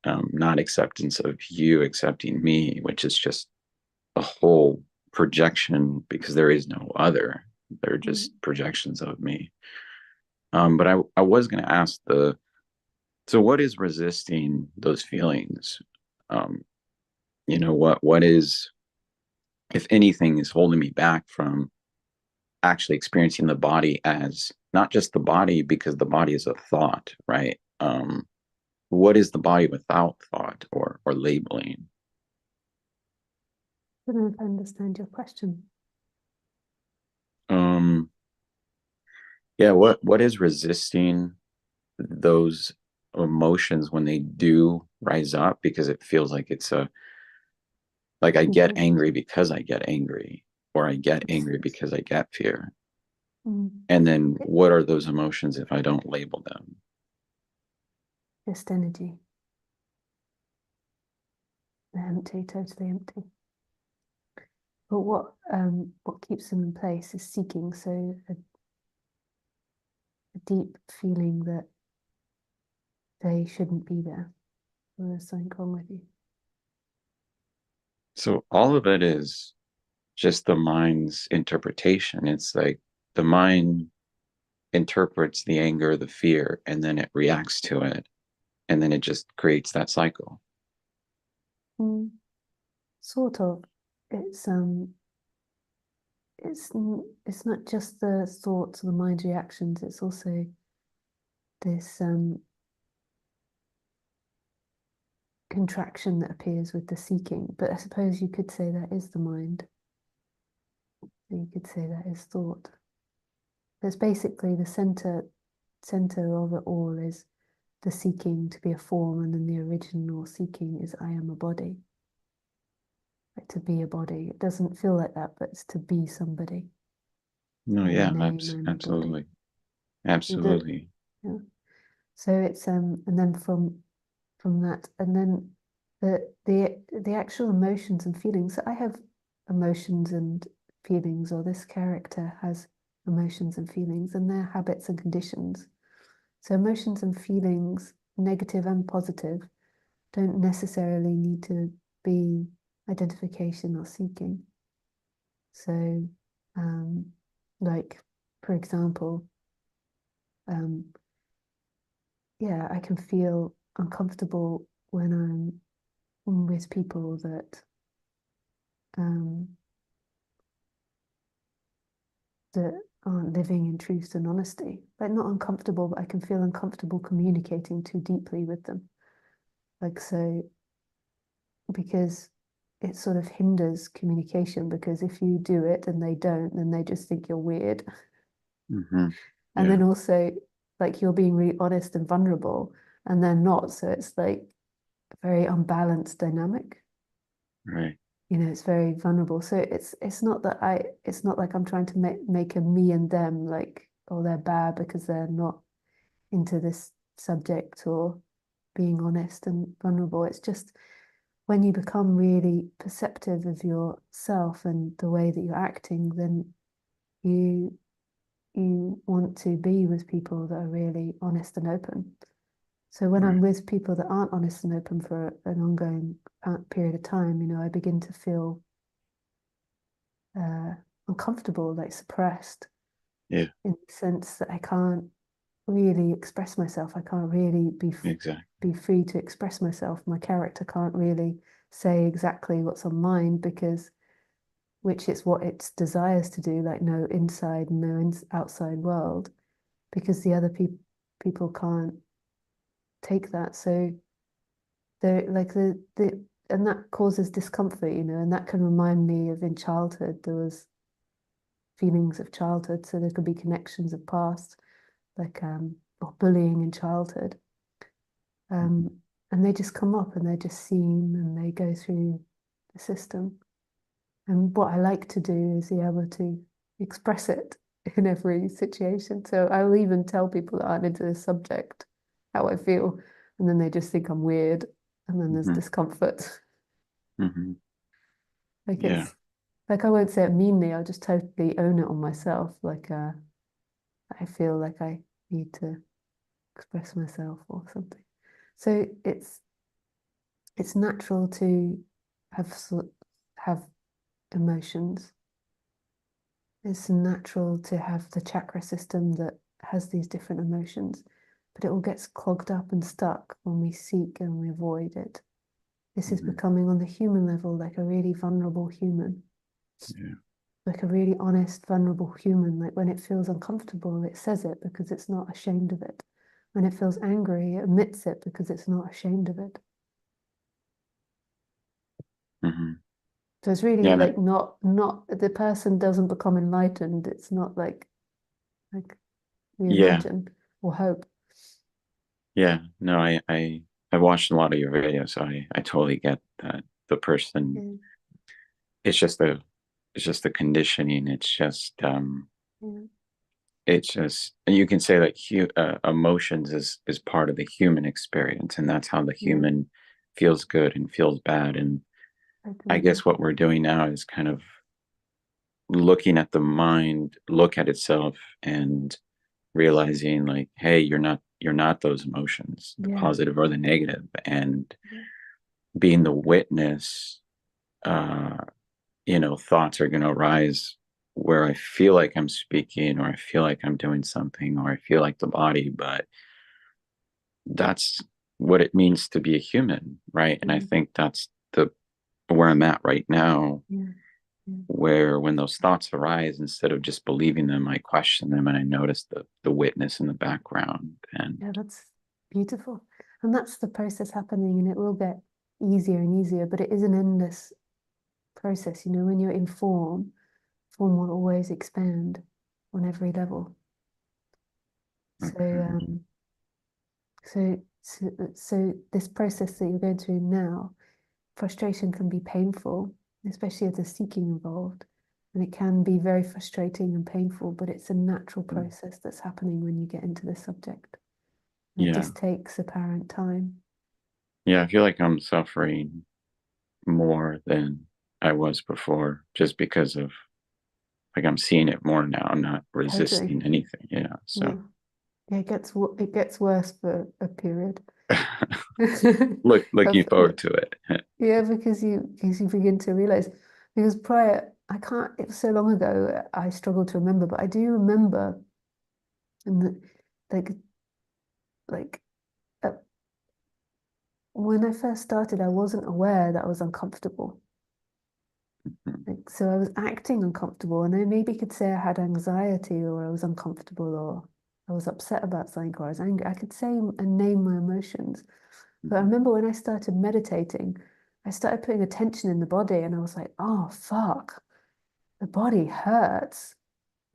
not acceptance of you accepting me, which is just a whole projection because there is no other. They're just projections of me. But I was going to ask so what is resisting those feelings? What is, if anything, is holding me back from actually experiencing the body as not just the body, because the body is a thought, right? What is the body without thought or labeling?
I don't know if I understand your question.
Yeah, what is resisting those emotions when they do rise up? Because it feels like like I get angry because I get angry, or I get angry because I get fear.
Mm.
And then
It-
what are those emotions if I don't label them?
Just energy. They're empty, totally empty. But what keeps them in place is seeking. So a deep feeling that they shouldn't be there, or there's something wrong with you.
So all of it is just the mind's interpretation. It's like the mind interprets the anger, the fear, and then it reacts to it. And then it just creates that cycle.
Mm. Sort of. It's it's it's not just the thoughts or the mind reactions. It's also this contraction that appears with the seeking. But I suppose you could say that is the mind. You could say that is thought. It's basically the center of it all is the seeking to be a form, and then the original seeking is I am a body. Like to be a body. It doesn't feel like that, but it's to be somebody.
No,
I'm a
yeah,
name, I'm a body.
absolutely. Absolutely.
Yeah. So it's and then from that, and then the actual emotions and feelings. So I have emotions and feelings, or this character has emotions and feelings, and their habits and conditions. So emotions and feelings, negative and positive, don't necessarily need to be identification or seeking. So, um, like for example, um, yeah, I can feel uncomfortable when I'm with people um, that aren't living in truth and honesty. Like not uncomfortable, but I can feel uncomfortable communicating too deeply with them. Like so, because it sort of hinders communication. Because if you do it and they don't, then they just think you're weird.
Hmm.
And
Yeah,
then also, like you're being really honest and vulnerable, and they're not. So it's like a very unbalanced dynamic.
right.
It's very vulnerable. So it's not that it's not like I'm trying to make a me and them, like, oh, they're bad because they're not into this subject or being honest and vulnerable. It's just when you become really perceptive of yourself and the way that you're acting, then you you want to be with people that are really honest and open. So when I'm
Right.
with people that aren't honest and open for an ongoing period of time, I begin to feel uh, uncomfortable, like suppressed,
Yeah,
in the sense that I can't really express myself. I can't really
exactly.
be free to express myself. My character can't really say exactly what's on mine because which is what it desires to do, like no inside, no outside world, because the other people can't take that. So they're like the and that causes discomfort, and that can remind me of in childhood there was feelings of childhood. So there could be connections of past, like or bullying in childhood.
Mhm.
Um, and they just come up and they're just seen and they go through the system. And what I like to do is be able to express it in every situation. So I'll even tell people that aren't into this subject how I feel, and then they just think I'm weird, and then there's
Mhm.
discomfort.
Mhm.
Like
Yeah.
it's like I won't say it meanly, I'll just totally own it on myself. Like I feel like I need to express myself or something. So it's natural to have have emotions. It's natural to have the chakra system that has these different emotions, but it all gets clogged up and stuck when we seek and we avoid it. This is
Mhm.
becoming on the human level like a really vulnerable human,
Yeah.
like a really honest, vulnerable human. Like when it feels uncomfortable, it says it because it's not ashamed of it. When it feels angry, it admits it because it's not ashamed of it.
Mhm.
So it's really
Yeah.
like not the person doesn't become enlightened. It's not like we
Yeah.
imagine or hope.
Yeah. No, I watched a lot of your videos, so I totally get that the person
Yeah,
it's just the conditioning. It's just
yeah.
it's just, and you can say that emotions is part of the human experience, and that's how the
Yeah,
human feels good and feels bad. And
I
I
agree.
guess what we're doing now is kind of looking at the mind, look at itself, and realizing like, hey, you're not those emotions, the
Yeah,
positive or the negative, and
yeah,
being the witness. Uh, thoughts are going to arise where I feel like I'm speaking, or I feel like I'm doing something, or I feel like the body, but that's what it means to be a human, right? And I
yeah,
think that's the where I'm at right now,
yeah, yeah.
where when those thoughts arise, instead of just believing them, I question them and I notice the witness in the background. And
Yeah, that's beautiful. And that's the process happening, and it will get easier and easier, but it is an endless process. You know, when you're in form, form will always expand on every level. So,
okay,
so this process that you're going through now, frustration can be painful, especially if there's seeking involved. And it can be very frustrating and painful, but it's a natural process that's happening when you get into this subject. And it
yeah,
just takes apparent time.
yeah, I feel like I'm suffering more than I was before, just because of like I'm seeing it more now, I'm not
Totally.
resisting anything, so
Yeah. Yeah, it gets worse for a period.
looking forward
Look,
to it.
yeah, because you begin to realize because prior I can't it was so long ago I struggle to remember, but I do remember and like like uh, when I first started I wasn't aware that I was uncomfortable. Like so I was acting uncomfortable and I maybe could say I had anxiety or I was uncomfortable or I was upset about something or I was angry. I could say and name my emotions. But I
Mhm,
remember when I started meditating, I started putting attention in the body and I was like, oh, fuck, the body hurts.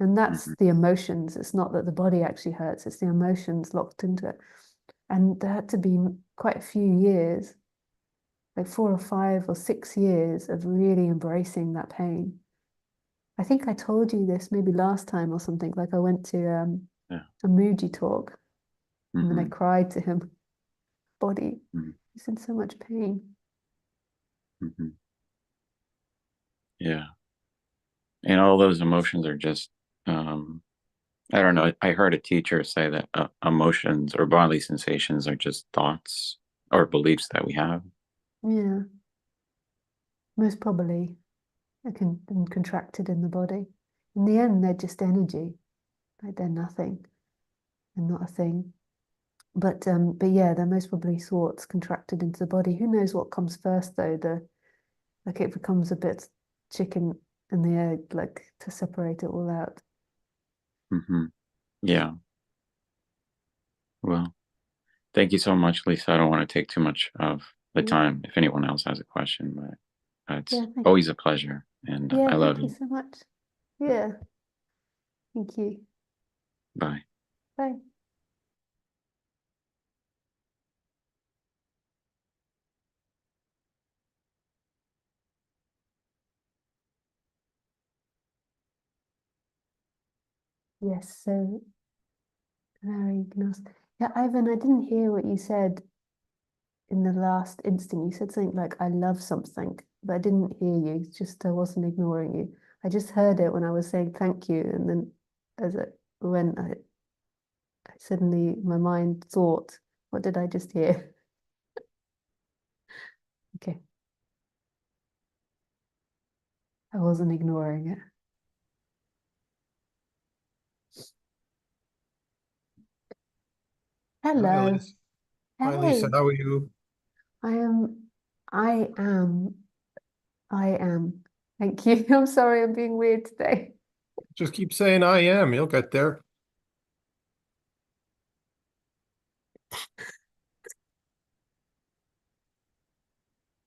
And that's
mhm,
the emotions. It's not that the body actually hurts, it's the emotions locked into it. And there had to be quite a few years, like 4 or 5 or 6 years of really embracing that pain. I think I told you this maybe last time or something. Like I went to
yeah,
a Muji talk and then I
mhm,
cried to him, body,
mhm,
he's in so much pain.
mhm, yeah, and all those emotions are just, um, I don't know. I heard a teacher say that emotions or bodily sensations are just thoughts or beliefs that we have.
Yeah. Most probably and contracted in the body. In the end, they're just energy, like they're nothing and not a thing. But yeah, they're most probably thoughts contracted into the body. Who knows what comes first though? The like it becomes a bit chicken and the egg, like to separate it all out.
Hmm. Yeah. Well, thank you so much, Lisa. I don't want to take too much of the
Yeah,
time if anyone else has a question, but
yeah,
it's always a pleasure, and I love
thank you
you.
so much. Yeah, thank you.
Bye.
Bye. Yes, so very nice. Yeah, Ivan, I didn't hear what you said in the last instant. You said something like, I love something, but I didn't hear you. It's just I wasn't ignoring you. I just heard it when I was saying thank you. And then as it went, I suddenly, my mind thought, what did I just hear? Okay, I wasn't ignoring it.
Hi,
Hello.
Liz. Hi, Lisa.
Hey,
How are you?
I am, I am, I am. Thank you. I'm sorry, I'm being weird today.
Just keep saying I am. You'll get there.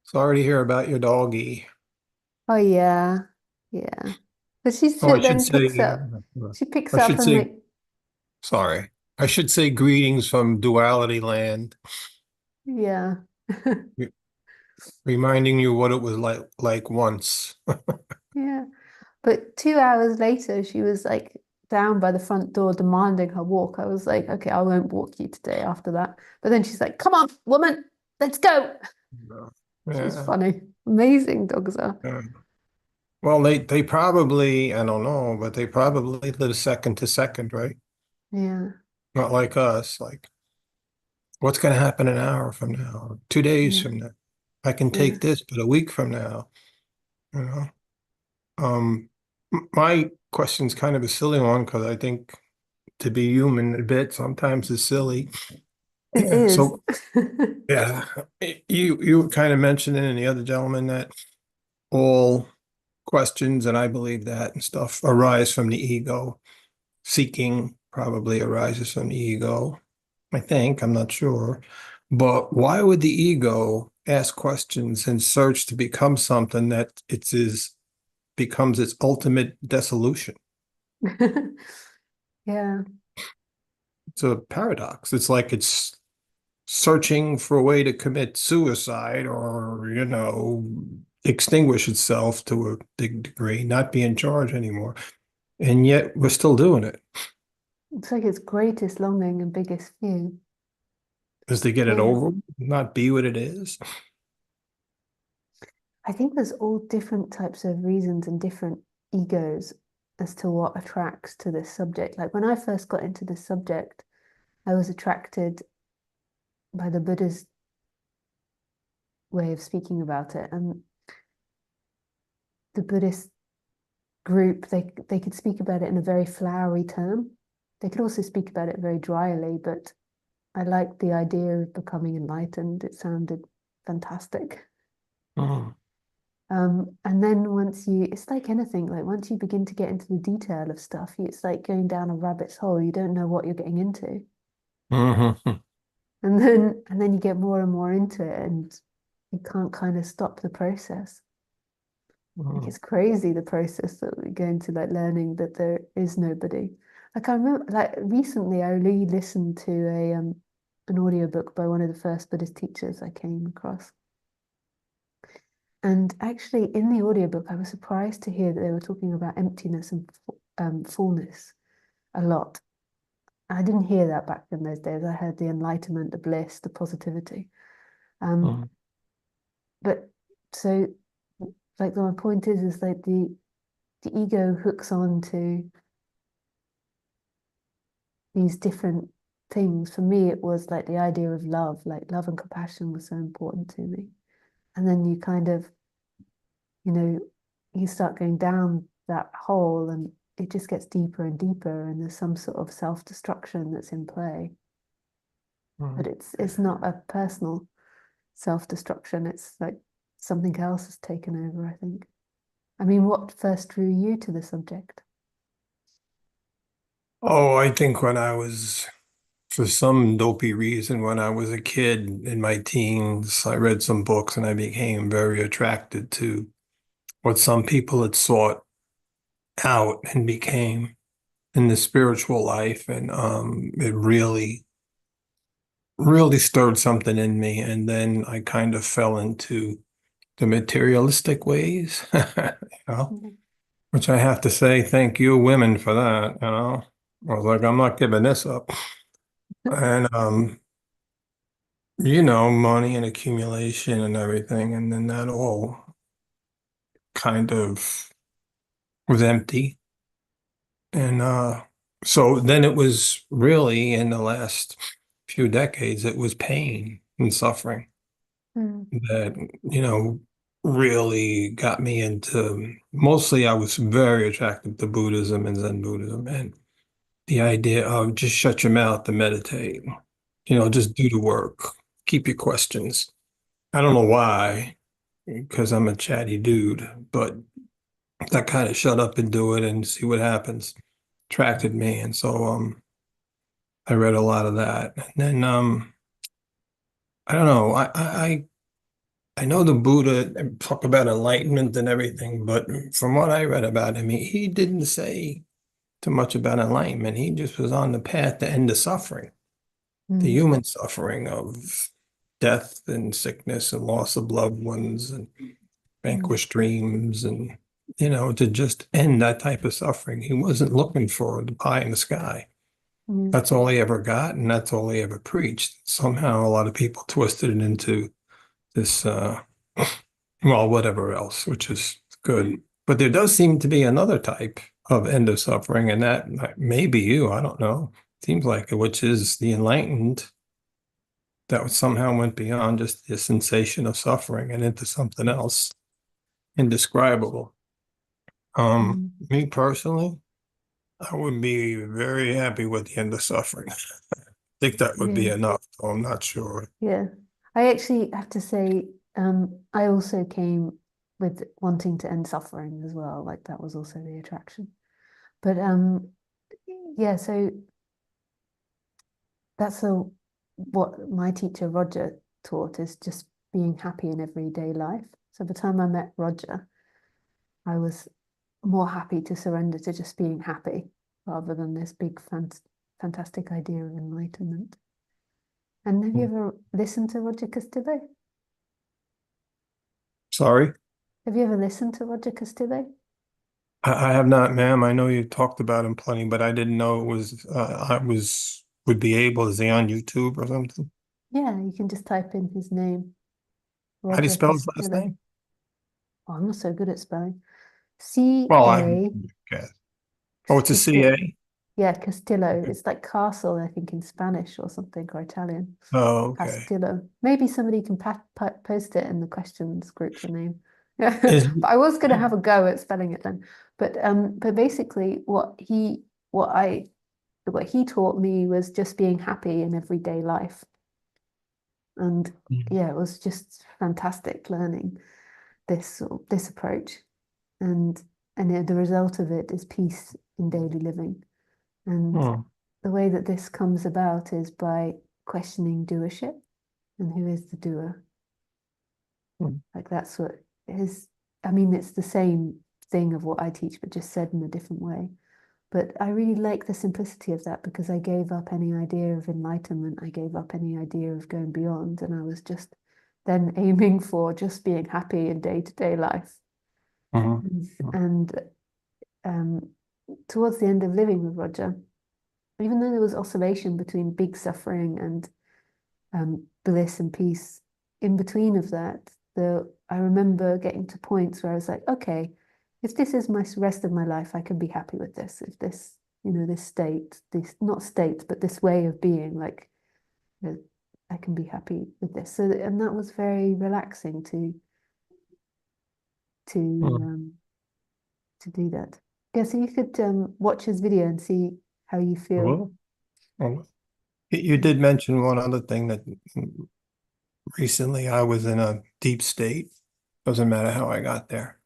Sorry to hear about your doggy.
Oh yeah, yeah. But
Oh, I should
then picks
say,
up. She picks
I
up
should
and
say,
like,
sorry. I should say greetings from Duality Land,
yeah.
re- reminding you what it was like once.
Yeah. But 2 hours later, she was like down by the front door demanding her walk. I was like, okay, I won't walk you today after that. But then she's like, come on, woman, let's go. She's
Yeah.
funny. Amazing dogs are.
Yeah. Well, they probably, I don't know, but they probably live second to second, right?
Yeah.
Not like us. Like, what's going to happen an hour from now, or 2 days
Yeah.
from now? I can
Yeah.
take this, but a week from now, you know. My question's kind of a silly one because I think to be human a bit sometimes is silly.
It is.
So yeah, you were kind of mentioning and the other gentleman that all questions, and I believe that and stuff, arise from the ego. Seeking probably arises from the ego. I think, I'm not sure. But why would the ego ask questions and search to become something that becomes its ultimate dissolution?
Yeah.
It's a paradox. It's like it's searching for a way to commit suicide or, extinguish itself to a big degree, not be in charge anymore. And yet we're still doing it.
It's like its greatest longing and biggest fear.
Is to get it
Yeah.
over, not be what it is.
I think there's all different types of reasons and different egos as to what attracts to this subject. Like when I first got into this subject, I was attracted by the Buddha's way of speaking about it. And the Buddhist group, they could speak about it in a very flowery term. They could also speak about it very dryly, but I liked the idea of becoming enlightened. It sounded fantastic.
Mm,
And then it's like anything, like once you begin to get into the detail of stuff, it's like going down a rabbit's hole. You don't know what you're getting into.
mhm,
And then you get more and more into it and you can't kind of stop the process. Like
mm,
it's crazy the process that we go into, like learning that there is nobody. Like I remember, like recently, I re-listened to an audiobook by one of the first Buddhist teachers I came across. And actually, in the audiobook, I was surprised to hear that they were talking about emptiness and fullness a lot. I didn't hear that back in those days. I heard the enlightenment, the bliss, the positivity. Um,
mm,
but so, like, my point is like the ego hooks on to these different things. For me, it was like the idea of love, like love and compassion was so important to me. And then you kind of, you know, you start going down that hole and it just gets deeper and deeper, and there's some sort of self-destruction that's in play. But
mm.
it's not a personal self-destruction, it's like something else has taken over, I think. I mean, what first drew you to the subject?
Oh, I think for some dopey reason, when I was a kid in my teens, I read some books and I became very attracted to what some people had sought out and became in the spiritual life. And it really stirred something in me. And then I kind of fell into the materialistic ways,
Mhm.
which I have to say, thank you, women, for that. I was like, I'm not giving this up. And money and accumulation and everything, and then that all kind of was empty. And so then it was really in the last few decades, it was pain and suffering
Mm.
that, really got me into, mostly I was very attracted to Buddhism and Zen Buddhism and the idea of just shut your mouth and meditate, just do the work, keep your questions. I don't know why, because I'm a chatty dude, but that kind of shut up and do it and see what happens attracted me. And so I read a lot of that. And then I don't know, I know the Buddha talk about enlightenment and everything, but from what I read about him, he didn't say too much about enlightenment. He just was on the path to end the suffering, the
Mm.
human suffering of death and sickness and loss of loved ones and
Mm.
vanquished dreams and to just end that type of suffering. He wasn't looking for the pie in the sky.
Mm.
That's all he ever got, and that's all he ever preached. Somehow a lot of people twisted it into this, well, whatever else, which is good. But there does seem to be another type of end of suffering, and that may be you, I don't know. Seems like it, which is the enlightened that somehow went beyond just the sensation of suffering and into something else indescribable.
Mm.
Me personally, I would be very happy with the end of suffering. I think that would be
Yeah.
enough, though I'm not sure.
Yeah. I actually have to say, I also came with wanting to end suffering as well. Like that was also the attraction. But yeah, so that's what my teacher Roger taught is just being happy in everyday life. So by the time I met Roger, I was more happy to surrender to just being happy rather than this big fantastic idea of enlightenment. And have you ever listened to Roger Castillo?
Sorry,
Have you ever listened to Roger Castillo?
I have not, ma'am. I know you talked about him plenty, but I didn't know it was, would be able, is he on YouTube or something?
Yeah, you can just type in his name,
How do you
Roger
spell his last
Castillo.
name?
Oh, I'm not so good at spelling. C
Well,
A
okay. Oh, it's a
Castillo.
CA?
Yeah, Castillo.
Okay.
It's like castle, I think, in Spanish or something, or Italian.
Oh, okay.
Castillo. Maybe somebody can post it in the questions group, the name. Yeah,
Is,
but I was going to have a go at spelling it then. But basically, what I what he taught me was just being happy in everyday life, and yeah, it was just fantastic learning this approach, and the result of it is peace in daily living. And
Hmm.
the way that this comes about is by questioning doership and who is the doer.
Hmm.
Like that's what his, I mean, it's the same thing of what I teach, but just said in a different way. But I really like the simplicity of that because I gave up any idea of enlightenment. I gave up any idea of going beyond. And I was just then aiming for just being happy in day-to-day life.
Mhm.
And um, towards the end of living with Roger, even though there was oscillation between big suffering and bliss and peace, in between of that, I remember getting to points where I was like, okay, if this is my rest of my life, I can be happy with this. If this, this state, this not state, but this way of being, like, I can be happy with this. So, and that was very relaxing to
Hmm.
um, to do that. Yeah, so you could watch his video and see how you feel.
Well, well, you did mention one other thing that recently I was in a deep state. Doesn't matter how I got there.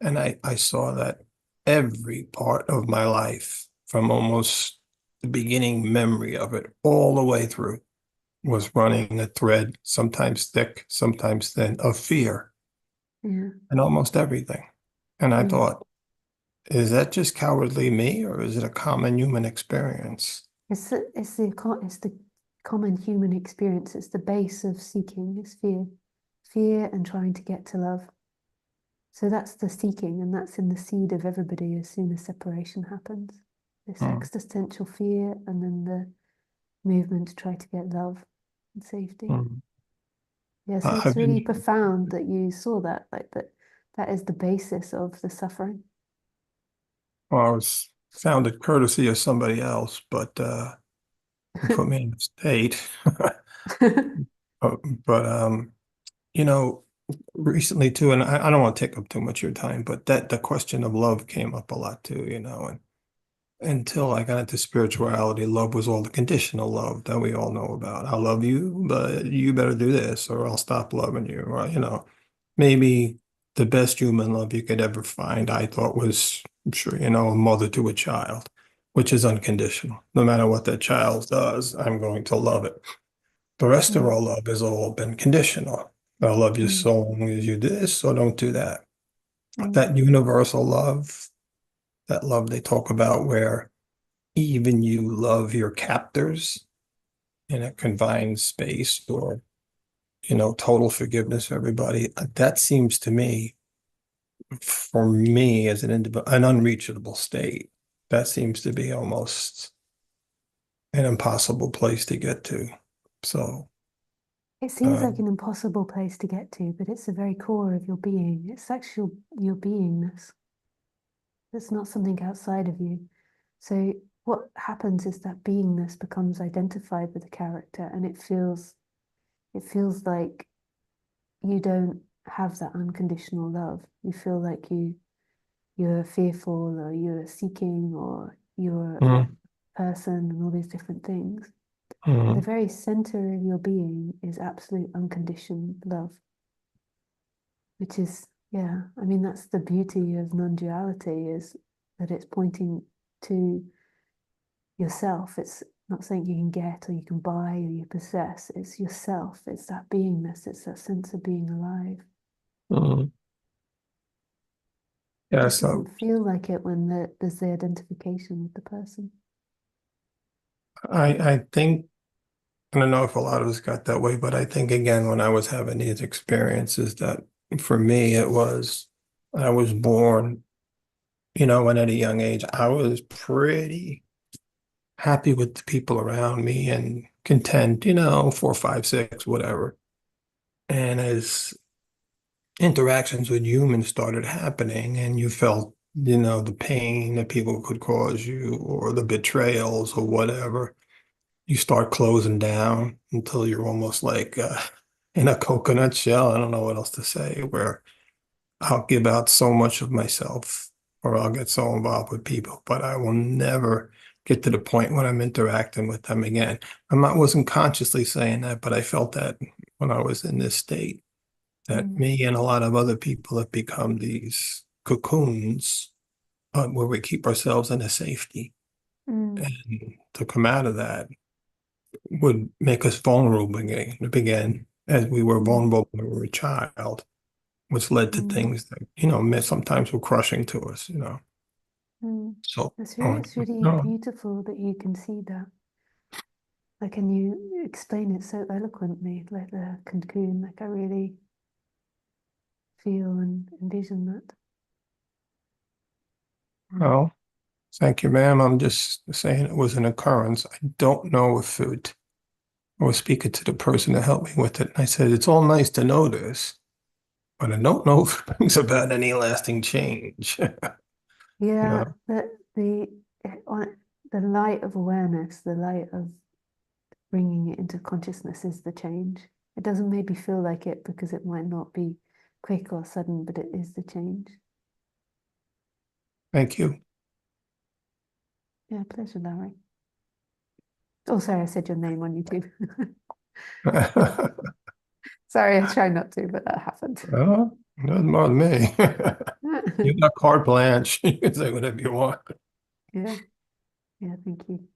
And I saw that every part of my life, from almost the beginning memory of it all the way through, was running a thread, sometimes thick, sometimes thin, of fear
Yeah.
and almost everything. And I
Mm.
thought, is that just cowardly me or is it a common human experience?
It's the common human experience. It's the base of seeking. It's fear and trying to get to love. So that's the seeking, and that's in the seed of everybody as soon as separation happens. This
Hmm.
existential fear, and then the movement to try to get love and safety.
Hmm.
Yeah, so it's
I've been,
really profound that you saw that, like that. That is the basis of the suffering.
well, I was found it courtesy of somebody else, but it put me in a state. Uh, But you know, recently too, and I don't want to take up too much of your time, but that the question of love came up a lot too, and until I got into spirituality, love was all the conditional love that we all know about. I love you, but you better do this, or I'll stop loving you. Or, maybe the best human love you could ever find, I thought was, I'm sure, a mother to a child, which is unconditional. No matter what that child does, I'm going to love it. The rest of
Mm,
our love has all been conditional. I love you
mm,
so long as you do this, so don't do that. But
mm,
that universal love, that love they talk about where even you love your captors in a confined space or, total forgiveness for everybody, that seems to me for me as an individual, an unreachable state. That seems to be almost an impossible place to get to. So,
It seems like an impossible place to get to, but it's the very core of your being. It's actually your beingness. It's not something outside of you. So what happens is that beingness becomes identified with the character, and it feels like you don't have that unconditional love. You feel like you're fearful, or you're seeking, or you're a
mm,
person, and all these different things. The
mm,
very center of your being is absolute unconditioned love, which is, yeah, I mean, that's the beauty of non-duality, is that it's pointing to yourself. It's not something you can get or you can buy or you possess. It's yourself. It's that beingness. It's that sense of being alive.
mm. Yeah,
Just
so
doesn't feel like it when there's the identification with the person.
I think, I don't know if a lot of us got that way, but I think again, when I was having these experiences, that for me, I was born, and at a young age, I was pretty happy with the people around me and content, 4, 5, 6, whatever. And as interactions with humans started happening and you felt, the pain that people could cause you or the betrayals or whatever, you start closing down until you're almost like in a coconut shell. I don't know what else to say, where I'll give out so much of myself or I'll get so involved with people, but I will never get to the point when I'm interacting with them again. Wasn't consciously saying that, but I felt that when I was in this state, that
Mm,
me and a lot of other people have become these cocoons where we keep ourselves in a safety.
mm,
And to come out of that would make us vulnerable again, as we were
mm,
vulnerable when we were a child, which led to
mm,
things that, sometimes were crushing to us.
mm.
So,
It's really
no,
beautiful that you can see that. Like, can you explain it so eloquently, like the cocoon? Like, I really feel and envision that.
well, thank you, ma'am. I'm just saying it was an occurrence. I don't know if I was speaking to the person that helped me with it. And I said, it's all nice to know this, but I don't know if it brings about any lasting change.
Yeah,
No,
on the light of awareness, the light of bringing it into consciousness is the change. It doesn't maybe feel like it because it might not be quick or sudden, but it is the change.
thank you.
Yeah, pleasure, Larry. Oh, sorry, I said your name on YouTube. Sorry, I try not to, but that happened.
Well, doesn't bother me. You got carte blanche. You can say whatever you want.
Yeah, yeah, thank you.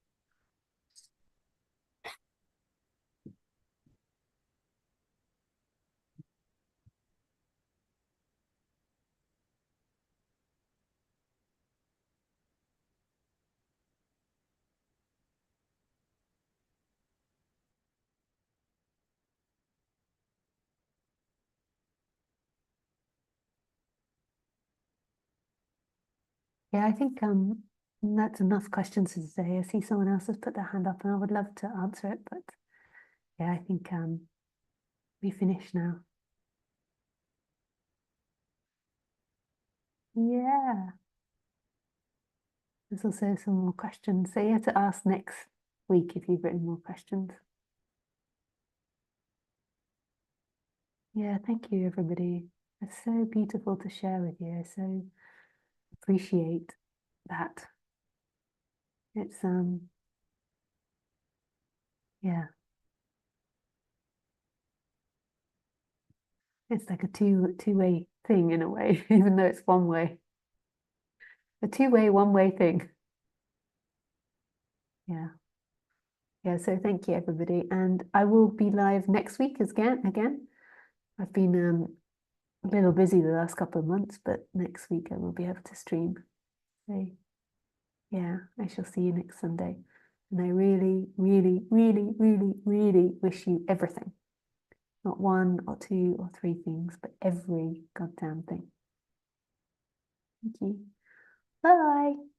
Yeah, I think that's enough questions for today. I see someone else has put their hand up and I would love to answer it, but yeah, I think we finish now. Yeah. There's also some more questions. So you have to ask next week if you've written more questions. Yeah, thank you, everybody. It's so beautiful to share with you. I so appreciate that. It's yeah, it's like a two-way thing in a way, even though it's one way. A two-way, one-way thing. Yeah. Yeah, so thank you, everybody. And I will be live next week again. I've been a little busy the last couple of months, but next week I will be able to stream. So yeah, I shall see you next Sunday. And I really, really, really, really, really wish you everything. Not one or two or three things, but every goddamn thing. Thank you. Bye.